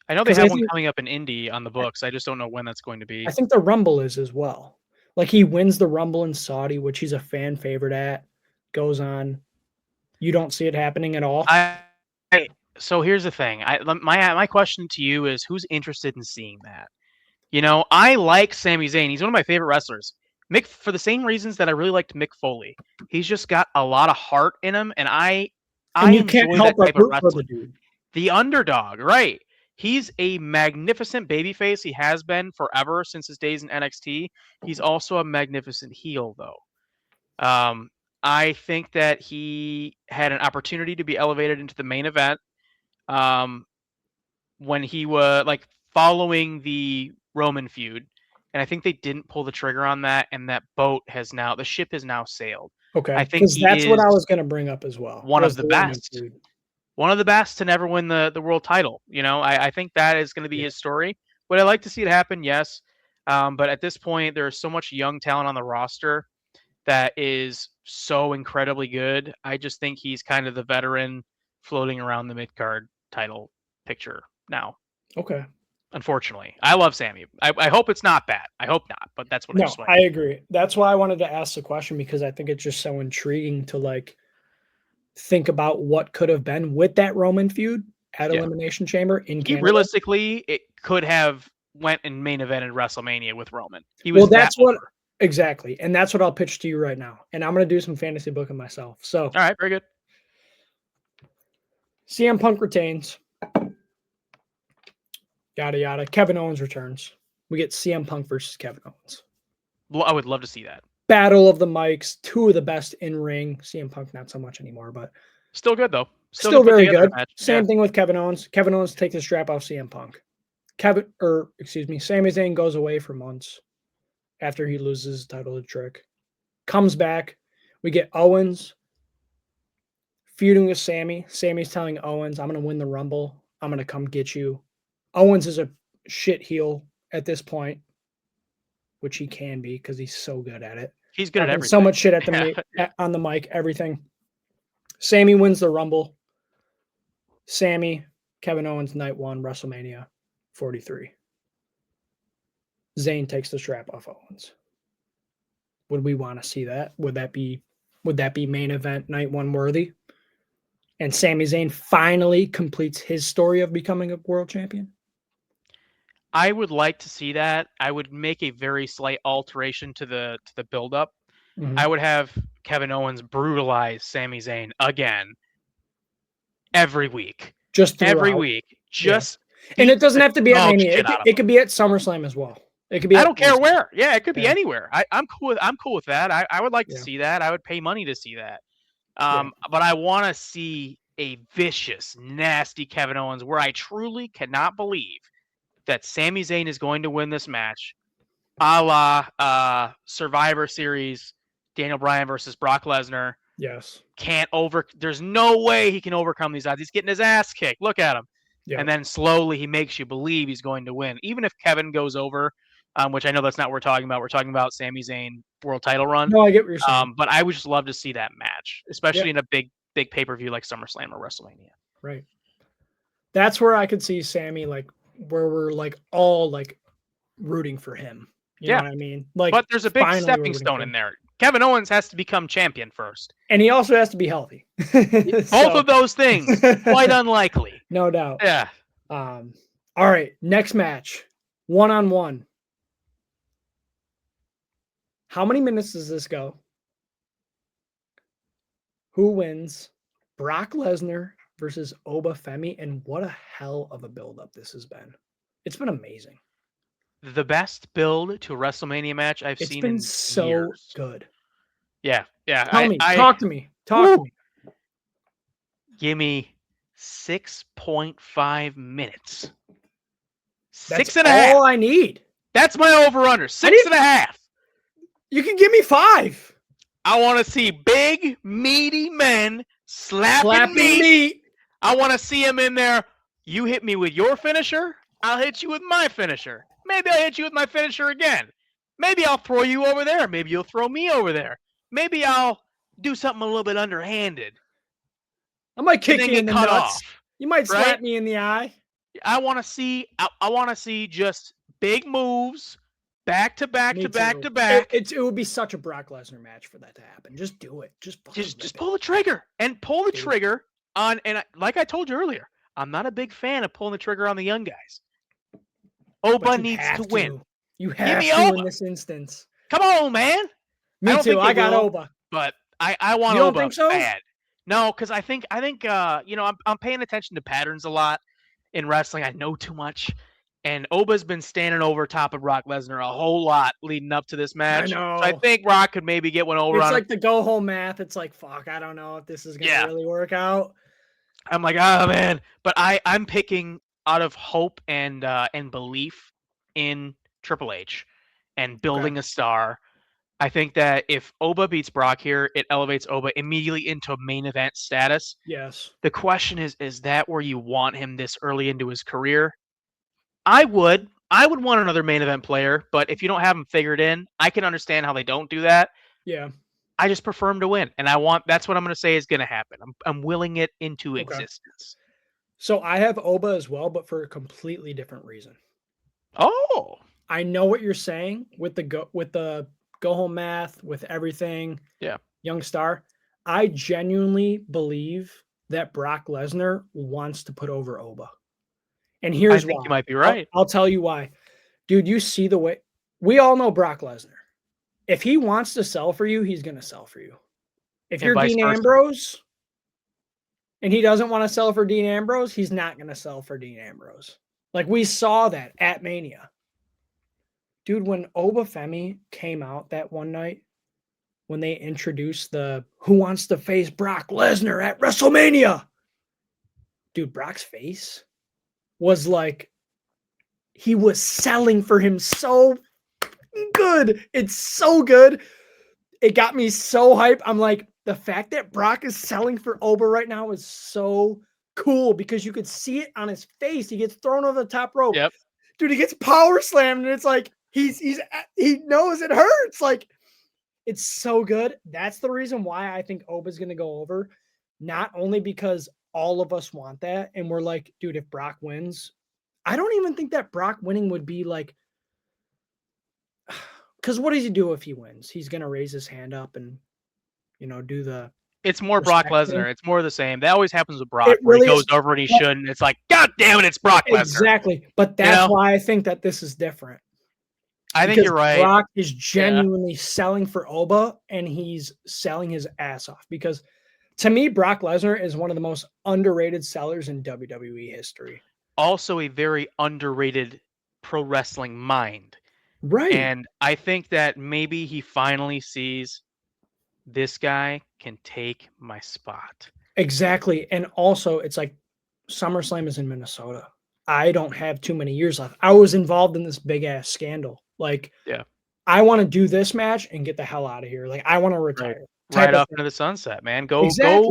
I know they 'Cause have one coming up in Indy on the books. I just don't know when that's going to be. I think the Rumble is as well. Like he wins the Rumble in Saudi, which he's a fan favorite at. Goes on. You don't see it happening at all. So here's the thing. My question to you is, who's interested in seeing that? You know, I like Sami Zayn. He's one of my favorite wrestlers. Mick, for the same reasons that I really liked Mick Foley. He's just got a lot of heart in him, and I you can't enjoy help that type but of root for wrestling. the dude. The underdog, right? He's a magnificent babyface. He has been forever since his days in NXT. He's also a magnificent heel, though. I think that he had an opportunity to be elevated into the main event when he was like following the Roman feud. And I think they didn't pull the trigger on that, and that the ship has now sailed. Okay, I think because that's what I is was going to bring up as well. one of the Roman best. feud. One of the best to never win the world title. You know, I think that is going to be his story. Would I like to see it happen? Yes. But at this point, there is so much young talent on the roster that is so incredibly good. I just think he's kind of the veteran floating around the mid-card title picture now. Okay. Unfortunately. I love Sami. I hope it's not bad. I hope not, but that's what I agree. That's why I wanted to ask the question, because I think it's just so intriguing to like think about what could have been with that Roman feud at Elimination Chamber in Canada. Realistically, it could have went in main event in WrestleMania with Roman. He was exactly. And that's what I'll pitch to you right now. And I'm going to do some fantasy booking myself. So, all right, very good. CM Punk retains. Yada, yada. Kevin Owens returns. We get CM Punk versus Kevin Owens. Well, I would love to see that. Battle of the mics. Two of the best in ring. CM Punk, not so much anymore, but still good though. Still very good. Same thing with Kevin Owens. Kevin Owens takes the strap off CM Punk. Sami Zayn goes away for months after he loses his title to Trick. Comes back. We get Owens feuding with Sami. Sami's telling Owens, I'm going to win the Rumble. I'm going to come get you. Owens is a shit heel at this point, which he can be because he's so good at it. He's good at everything. So much shit on the mic, everything. Sami wins the Rumble. Sami, Kevin Owens, night 1, WrestleMania 43. Zayn takes the strap off Owens. Would we want to see that? Would that be main event night 1 worthy? And Sami Zayn finally completes his story of becoming a world champion? I would like to see that. I would make a very slight alteration to the build-up. Mm-hmm. I would have Kevin Owens brutalize Sami Zayn again every week. Just every week. And it doesn't have to be at Mania. It could be at SummerSlam as well. It could be. I don't care where. Yeah, it could be anywhere. I'm cool with that. I would like to see that. I would pay money to see that. But I want to see a vicious, nasty Kevin Owens where I truly cannot believe that Sami Zayn is going to win this match, a la Survivor Series, Daniel Bryan versus Brock Lesnar. Yes. There's no way he can overcome these odds. He's getting his ass kicked. Look at him. Yeah. And then slowly he makes you believe he's going to win. Even if Kevin goes over, which I know that's not what we're talking about. We're talking about Sami Zayn world title run. No, I get what you're saying. But I would just love to see that match, especially in a big pay-per-view like SummerSlam or WrestleMania. Right. That's where I could see Sami, like, where we're like all like rooting for him. You know what I mean? Like, but there's a big stepping stone in there. Kevin Owens has to become champion first. And he also has to be healthy. Both of those things, quite unlikely. No doubt. Yeah. All right, next match. 1-on-1. How many minutes does this go? Who wins? Brock Lesnar versus Oba Femi. And what a hell of a build-up this has been. It's been amazing. The best build to a WrestleMania match I've seen in so years. Good. Yeah. Tell me. Talk to me. Talk to me. Give me 6.5 minutes. That's 6.5. all I need. That's my over-under. 6.5. You can give me 5. I want to see big, meaty men slapping meat. I want to see them in there. You hit me with your finisher, I'll hit you with my finisher. Maybe I'll hit you with my finisher again. Maybe I'll throw you over there. Maybe you'll throw me over there. Maybe I'll do something a little bit underhanded. I might kick you in the nuts. Off, you might slap me in the eye. I want to see. I want to see just big moves, back to back to back to back. It would be such a Brock Lesnar match for that to happen. Just do it. Just pull the trigger and pull the trigger on. And like I told you earlier, I'm not a big fan of pulling the trigger on the young guys. Oba needs to win. You have to in this instance. Come on, man. Me too. I got Oba, but I want you don't Oba think so? bad. No, because I think I'm paying attention to patterns a lot in wrestling. I know too much, and Oba's been standing over top of Brock Lesnar a whole lot leading up to this match. I know. So I think Brock could maybe get one over. It's like the go home math. It's like, fuck, I don't know if this is gonna really work out. I'm like, oh man, but I'm picking out of hope and belief in Triple H and building a star. I think that if Oba beats Brock here, it elevates Oba immediately into main event status. Yes. The question is that where you want him this early into his career? I would want another main event player, but if you don't have him figured in, I can understand how they don't do that. Yeah. I just prefer him to win, and that's what I'm going to say is going to happen. I'm willing it into existence. So I have Oba as well, but for a completely different reason. Oh. I know what you're saying with the go home math, with everything. Yeah. Young star. I genuinely believe that Brock Lesnar wants to put over Oba. And here's why. You might be right. I'll tell you why. Dude, you see the way we all know Brock Lesnar. If he wants to sell for you, he's going to sell for you. If you're Dean Ambrose and he doesn't want to sell for Dean Ambrose, he's not going to sell for Dean Ambrose. Like we saw that at Mania. Dude, when Oba Femi came out that one night, when they introduced the who wants to face Brock Lesnar at WrestleMania, dude, Brock's face was like he was selling for him so good. It's so good. It got me so hype. I'm like, the fact that Brock is selling for Oba right now is so cool because you could see it on his face. He gets thrown over the top rope. Yep. Dude, he gets power slammed, and it's like he knows it hurts. Like, it's so good. That's the reason why I think Oba's going to go over. Not only because all of us want that, and we're like, dude, if Brock wins, I don't even think that Brock winning would be like, because what does he do if he wins? He's going to raise his hand up and, do the. It's more Brock Lesnar. It's more the same. That always happens with Brock, where he goes over and he shouldn't. It's like, God damn it, it's Brock Lesnar. Exactly. But that's why I think that this is different. I think you're right. Brock is genuinely selling for Oba, and he's selling his ass off. Because to me, Brock Lesnar is one of the most underrated sellers in WWE history. Also a very underrated pro wrestling mind. Right. And I think that maybe he finally sees this guy can take my spot. Exactly. And also, it's like SummerSlam is in Minnesota. I don't have too many years left. I was involved in this big ass scandal. Like, I want to do this match and get the hell out of here. Like, I want to retire. Right off into the sunset, man. Go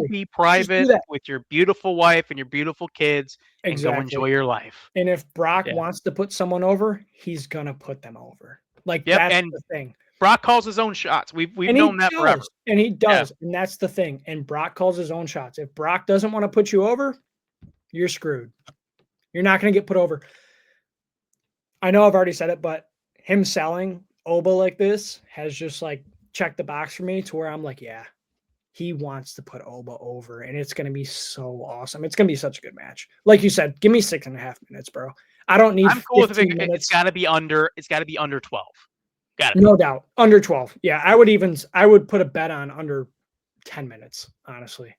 be private with your beautiful wife and your beautiful kids and go enjoy your life. And if Brock wants to put someone over, he's going to put them over. Like, that's the thing. Brock calls his own shots. We've known that forever. And he does. And that's the thing. And Brock calls his own shots. If Brock doesn't want to put you over, you're screwed. You're not going to get put over. I know I've already said it, but him selling Oba like this has just like check the box for me to where I'm like, yeah, he wants to put Oba over, and it's going to be so awesome. It's going to be such a good match. Like you said, give me 6.5 minutes, bro. I don't need I'm cool with 15 it. minutes. It's got to be under. It's got to be under 12. Got it. No doubt. Under 12. Yeah, I would put a bet on under 10 minutes, honestly.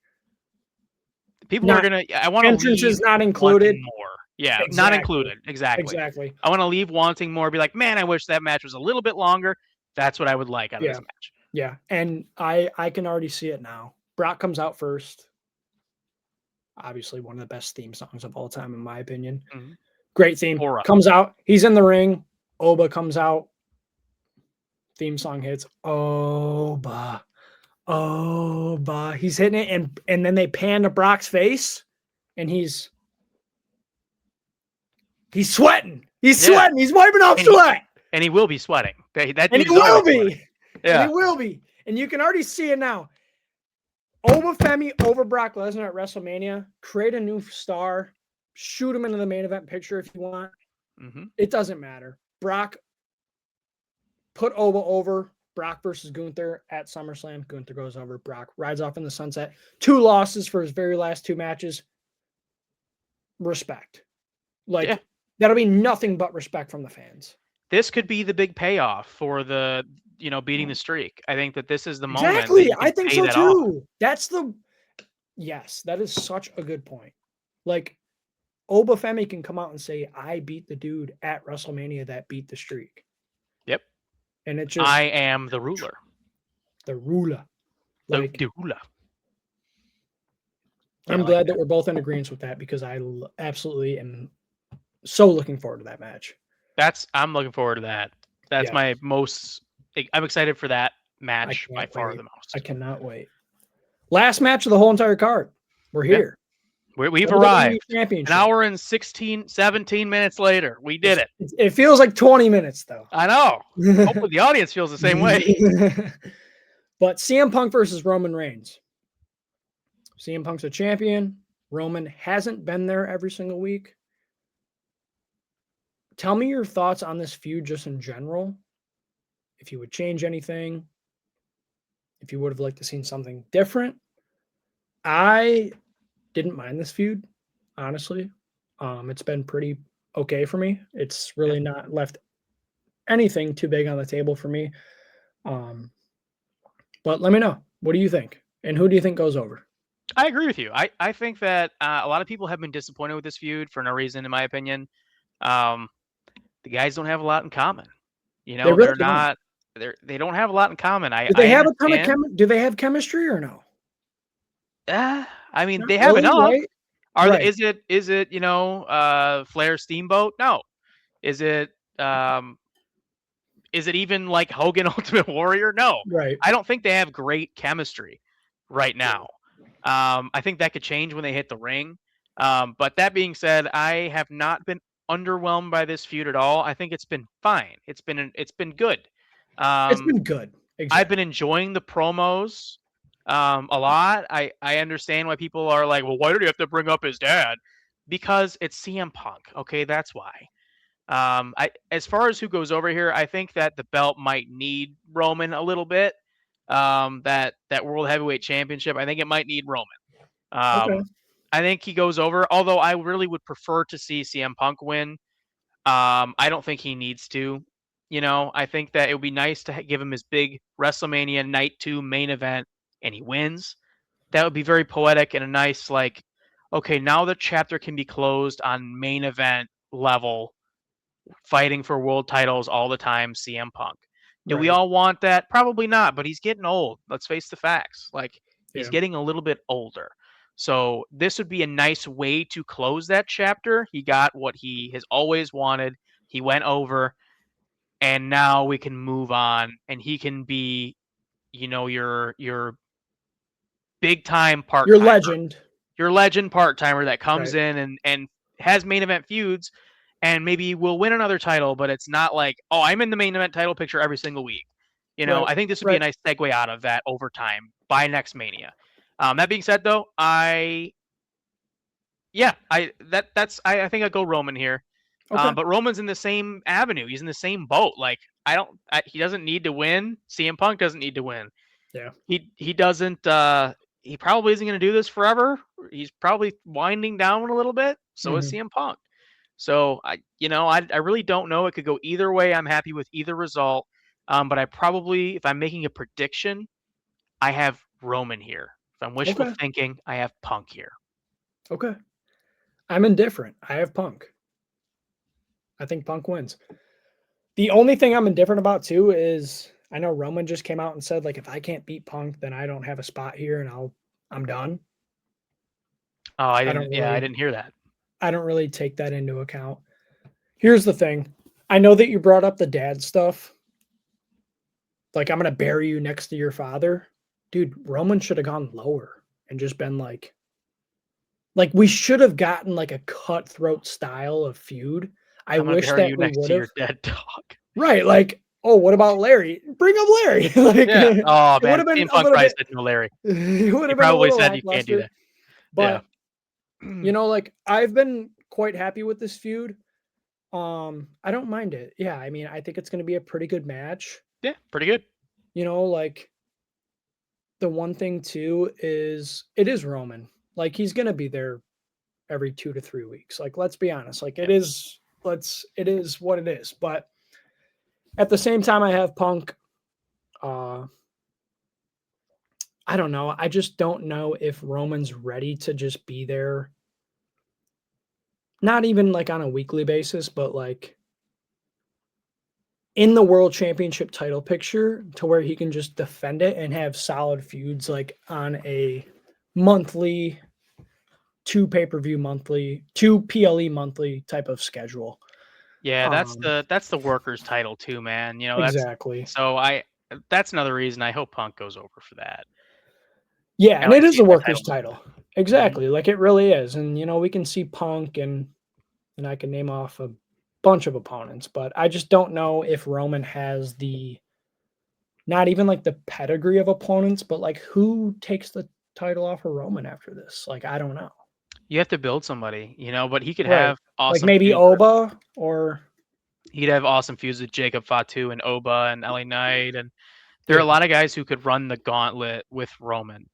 People are gonna. I want to entrance leave is not included. more. Yeah, Exactly. not included. Exactly. I want to leave wanting more. Be like, man, I wish that match was a little bit longer. That's what I would like out of this match. Yeah, and I can already see it now. Brock comes out first. Obviously, one of the best theme songs of all time, in my opinion. Mm-hmm. Great theme. Comes out. He's in the ring. Oba comes out. Theme song hits. Oba. Oba. He's hitting it, and then they pan to Brock's face, and he's sweating. He's sweating. He's wiping off sweat. And he will be sweating. And he will be. Yeah. And he will be. And you can already see it now. Oba Femi over Brock Lesnar at WrestleMania. Create a new star. Shoot him into the main event picture if you want. Mm-hmm. It doesn't matter. Brock put Oba over. Brock versus Gunther at SummerSlam. Gunther goes over. Brock rides off in the sunset. 2 losses for his very last 2 matches. Respect. That'll be nothing but respect from the fans. This could be the big payoff for the, beating the streak. I think that this is the moment. Exactly. I think so too. Yes, that is such a good point. Like, Oba Femi can come out and say, I beat the dude at WrestleMania that beat the streak. Yep. And it just, I am the ruler. The ruler. The ruler. I'm glad that we're both in agreement with that, because I absolutely am so looking forward to that match. I'm looking forward to that. That's my most. I'm excited for that match by far the most. I cannot wait. Last match of the whole entire card. We're here. We've arrived. An hour and 17 minutes later. We did it. It feels like 20 minutes, though. I know. Hopefully the audience feels the same way. But CM Punk versus Roman Reigns. CM Punk's a champion. Roman hasn't been there every single week. Tell me your thoughts on this feud just in general. If you would change anything. If you would have liked to seen something different. I didn't mind this feud, honestly. It's been pretty okay for me. It's really not left anything too big on the table for me. But let me know. What do you think? And who do you think goes over? I agree with you. I think that a lot of people have been disappointed with this feud for no reason, in my opinion. The guys don't have a lot in common. They're not. They don't have a lot in common. Do they have a ton of do they have chemistry or no? I mean, they have enough. Right? Is it Flair Steamboat? No. Is it even like Hogan Ultimate Warrior? No. Right. I don't think they have great chemistry right now. I think that could change when they hit the ring. But that being said, I have not been underwhelmed by this feud at all. I think it's been fine. It's been good. It's been good. Exactly. I've been enjoying the promos a lot. I understand why people are like, well, why did he have to bring up his dad? Because it's CM Punk. Okay, that's why. As far as who goes over here, I think that the belt might need Roman a little bit. That World Heavyweight Championship, I think it might need Roman. Okay. I think he goes over, although I really would prefer to see CM Punk win. I don't think he needs to. I think that it would be nice to give him his big WrestleMania Night 2 main event, and he wins. That would be very poetic and a nice, like, okay, now the chapter can be closed on main event level, fighting for world titles all the time, CM Punk. Do we all want that? Probably not, but he's getting old. Let's face the facts. Like, he's getting a little bit older. So this would be a nice way to close that chapter. He got what he has always wanted. He went over, and now we can move on, and he can be, your big time part-timer. Your legend part-timer that comes in and has main event feuds, and maybe will win another title, but it's not like, oh, I'm in the main event title picture every single week. I think this would be a nice segue out of that overtime by next Mania. That being said, though, I think I'd go Roman here. Okay. But Roman's in the same avenue. He's in the same boat. Like he doesn't need to win. CM Punk doesn't need to win. Yeah. He doesn't. He probably isn't going to do this forever. He's probably winding down a little bit. So is CM Punk. So I really don't know. It could go either way. I'm happy with either result. But if I'm making a prediction, I have Roman here. If I'm wishful thinking, I have Punk here. Okay. I'm indifferent. I have Punk. I think Punk wins. The only thing I'm indifferent about too is I know Roman just came out and said, like, if I can't beat Punk, then I don't have a spot here and I'm done. Oh, I didn't hear that. I don't really take that into account. Here's the thing. I know that you brought up the dad stuff. Like, I'm going to bury you next to your father. Dude, Roman should have gone lower and just been like we should have gotten like a cutthroat style of feud. I wish that you we next would to have. your dead dog. Right, like, oh, what about Larry? Bring up Larry. Like, yeah. Oh it man, would have been CM a Punk little probably bit. said no Larry. It would He have been a probably little said you can't do lackluster. that. But like, I've been quite happy with this feud. I don't mind it. Yeah, I mean, I think it's going to be a pretty good match. Yeah, pretty good. Like, the one thing too is it is Roman. Like, he's going to be there every 2 to 3 weeks. Like, let's be honest. Like, it is what it is. But at the same time, I have Punk. I don't know. I just don't know if Roman's ready to just be there. Not even like on a weekly basis, but like in the world championship title picture to where he can just defend it and have solid feuds like on a monthly, 2 pay-per-view monthly, 2 PLE monthly type of schedule. Yeah, that's the workers title too, man. Exactly. That's another reason I hope Punk goes over for that. Yeah, and it is a workers title. Exactly. Mm-hmm. Like, it really is. And we can see Punk and I can name off a bunch of opponents, but I just don't know if Roman has not even like the pedigree of opponents, but like who takes the title off of Roman after this? Like, I don't know. You have to build somebody, but he could Right. have awesome like maybe feuds Oba or he'd have awesome feuds with Jacob Fatu and Oba and LA Knight, and there are a lot of guys who could run the gauntlet with Roman.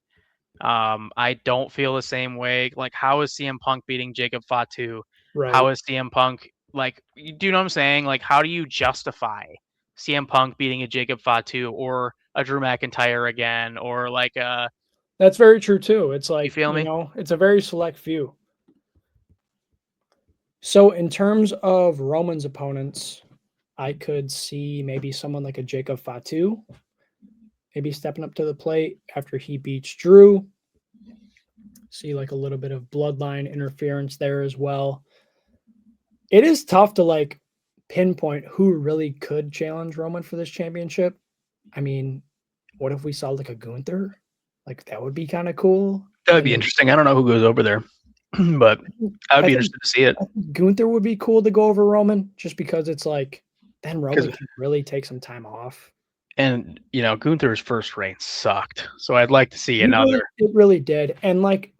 I don't feel the same way. Like, how is CM Punk beating Jacob Fatu? Right. How is CM Punk do you know what I'm saying? Like, how do you justify CM Punk beating a Jacob Fatu or a Drew McIntyre again, or like That's very true too. It's like, you feel me? It's a very select few. So in terms of Roman's opponents, I could see maybe someone like a Jacob Fatu, maybe stepping up to the plate after he beats Drew. See like a little bit of bloodline interference there as well. It is tough to like pinpoint who really could challenge Roman for this championship. I mean, what if we saw like a Gunther? Like, that would be kind of cool. That would be interesting. I don't know who goes over there, but I would be interested to see it. Gunther would be cool to go over Roman just because it's like then Roman can really take some time off. And Gunther's first reign sucked, so I'd like to see another. It really did, and like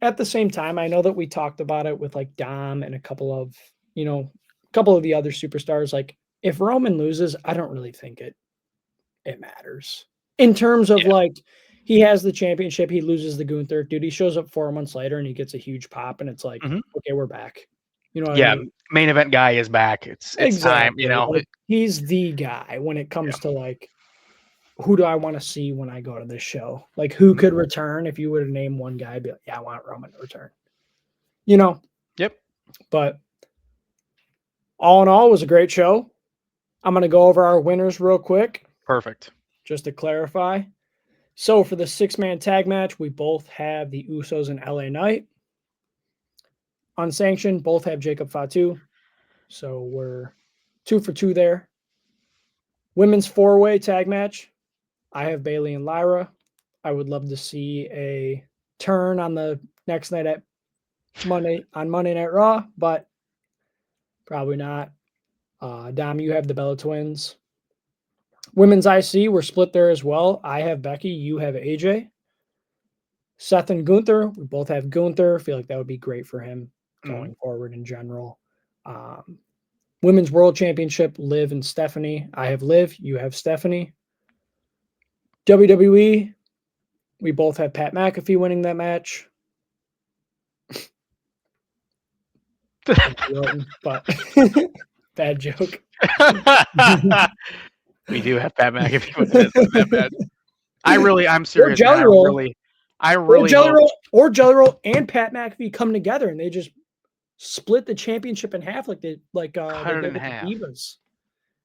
at the same time, I know that we talked about it with like Dom and a couple of the other superstars. Like, if Roman loses, I don't really think it matters in terms of like he has the championship, he loses the Gunther, dude. He shows up 4 months later and he gets a huge pop, and it's like, okay, we're back. What I mean? Main event guy is back. It's exactly time. Like, he's the guy when it comes to like, who do I want to see when I go to this show? Like, who could return? If you were to name one guy, I'd be like, yeah, I want Roman to return. Yep. But all in all, it was a great show. I'm going to go over our winners real quick. Perfect. Just to clarify. So for the 6-man tag match, we both have the Usos and LA Knight. Unsanctioned, both have Jacob Fatu. So we're 2 for 2 there. Women's 4-way tag match, I have Bayley and Lyra. I would love to see a turn on the next night Monday Night Raw, but probably not. Dom, you have the Bella Twins. Women's IC, we're split there as well. I have Becky, you have AJ. Seth and Gunther, we both have Gunther. I feel like that would be great for him going forward in general. Women's World Championship, Liv and Stephanie. I have Liv, you have Stephanie. WWE, we both have Pat McAfee winning that match. But bad joke. We do have Pat McAfee winning that match. I'm serious. Or Jelly Roll. Or Jelly Roll and Pat McAfee come together and they just split the championship in half like they did with the Divas.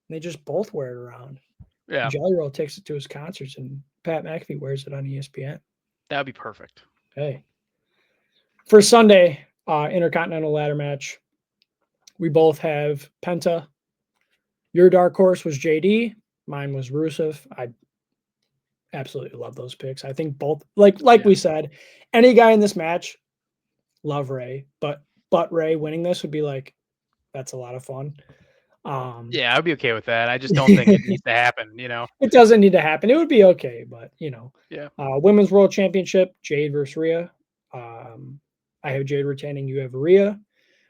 And they just both wear it around. Yeah. Jelly Roll takes it to his concerts and Pat McAfee wears it on ESPN. That would be perfect. Hey. For Sunday, Intercontinental Ladder match, we both have Penta. Your dark horse was JD. Mine was Rusev. I absolutely love those picks. I think both, like we said, any guy in this match, love Ray, but Ray winning this would be like, that's a lot of fun. Yeah, I'd be okay with that. I just don't think it needs to happen, It doesn't need to happen. It would be okay, but Yeah. Women's World Championship, Jade versus Rhea. I have Jade retaining, you have Rhea.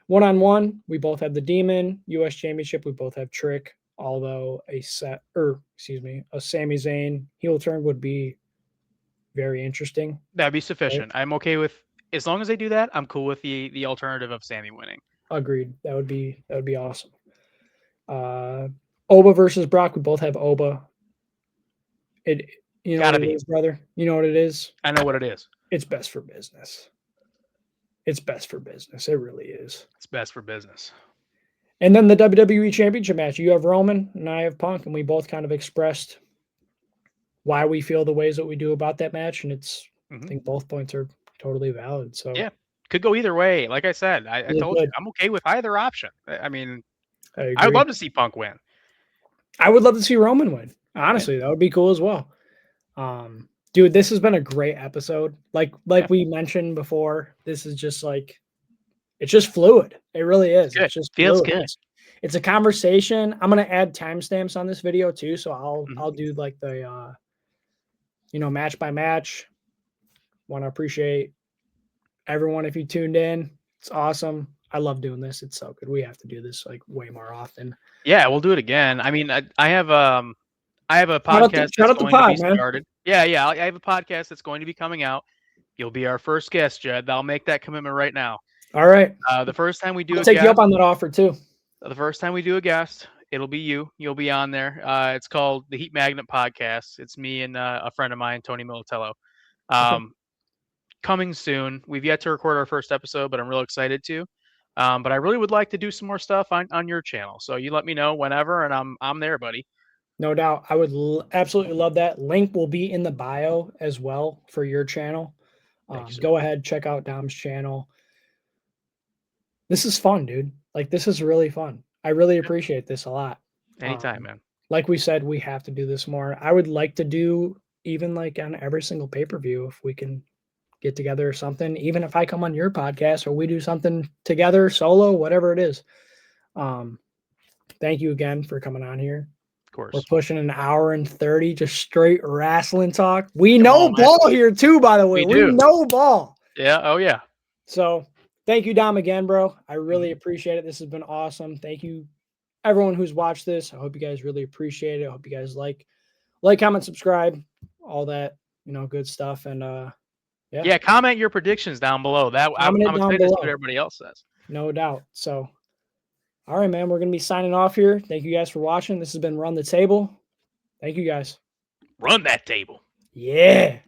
1-on-1, we both have the Demon. US Championship, we both have Trick. Although a Sami Zayn heel turn would be very interesting. That'd be sufficient. Right? I'm okay with, as long as they do that, I'm cool with the alternative of Sami winning. Agreed. That would be awesome. Oba versus Brock, we both have Oba. Gotta be, brother. You know what it is? I know what it is. It's best for business. It's best for business. It really is. It's best for business. And then the WWE Championship match, you have Roman and I have Punk, and we both kind of expressed why we feel the ways that we do about that match, and I think both points are totally valid. So yeah, could go either way. Like I said, I told you, I'm okay with either option. I mean, I would love to see Punk win. I would love to see Roman win. Honestly, that would be cool as well. Dude, this has been a great episode. Like we mentioned before, this is just like, it's just fluid. It really is. It just feels good. It's a conversation. I'm gonna add timestamps on this video too, so I'll do like the match by match. Want to appreciate everyone if you tuned in. It's awesome. I love doing this. It's so good. We have to do this like way more often. Yeah, we'll do it again. I mean, I have a podcast that's going to be started. Yeah, I have a podcast that's going to be coming out. You'll be our first guest, Jed. I'll make that commitment right now. All right. The first time we do I'll take you up on that offer too. The first time we do a guest, it'll be you. You'll be on there. It's called the Heat Magnet Podcast. It's me and a friend of mine, Tony Militello. Coming soon. We've yet to record our first episode, but I'm real excited to. But I really would like to do some more stuff on your channel. So you let me know whenever, and I'm there, buddy. No doubt. I would absolutely love that. Link will be in the bio as well for your channel. Go ahead, check out Dom's channel. This is fun, dude. Like, this is really fun. I really appreciate this a lot. Anytime, man. Like we said, we have to do this more. I would like to do even like on every single pay-per-view if we can get together or something, even if I come on your podcast or we do something together, solo, whatever it is. Thank you again for coming on here. Of course. We're pushing an hour and 30, just straight wrestling talk. We know ball here too, by the way. We know ball. Yeah. Oh, yeah. So thank you, Dom, again, bro. I really appreciate it. This has been awesome. Thank you, everyone who's watched this. I hope you guys really appreciate it. I hope you guys like, comment, subscribe, all that, good stuff. And yeah, comment your predictions down below. I'm excited to see what everybody else says. No doubt. So, all right, man, we're going to be signing off here. Thank you guys for watching. This has been Run the Table. Thank you, guys. Run that table. Yeah.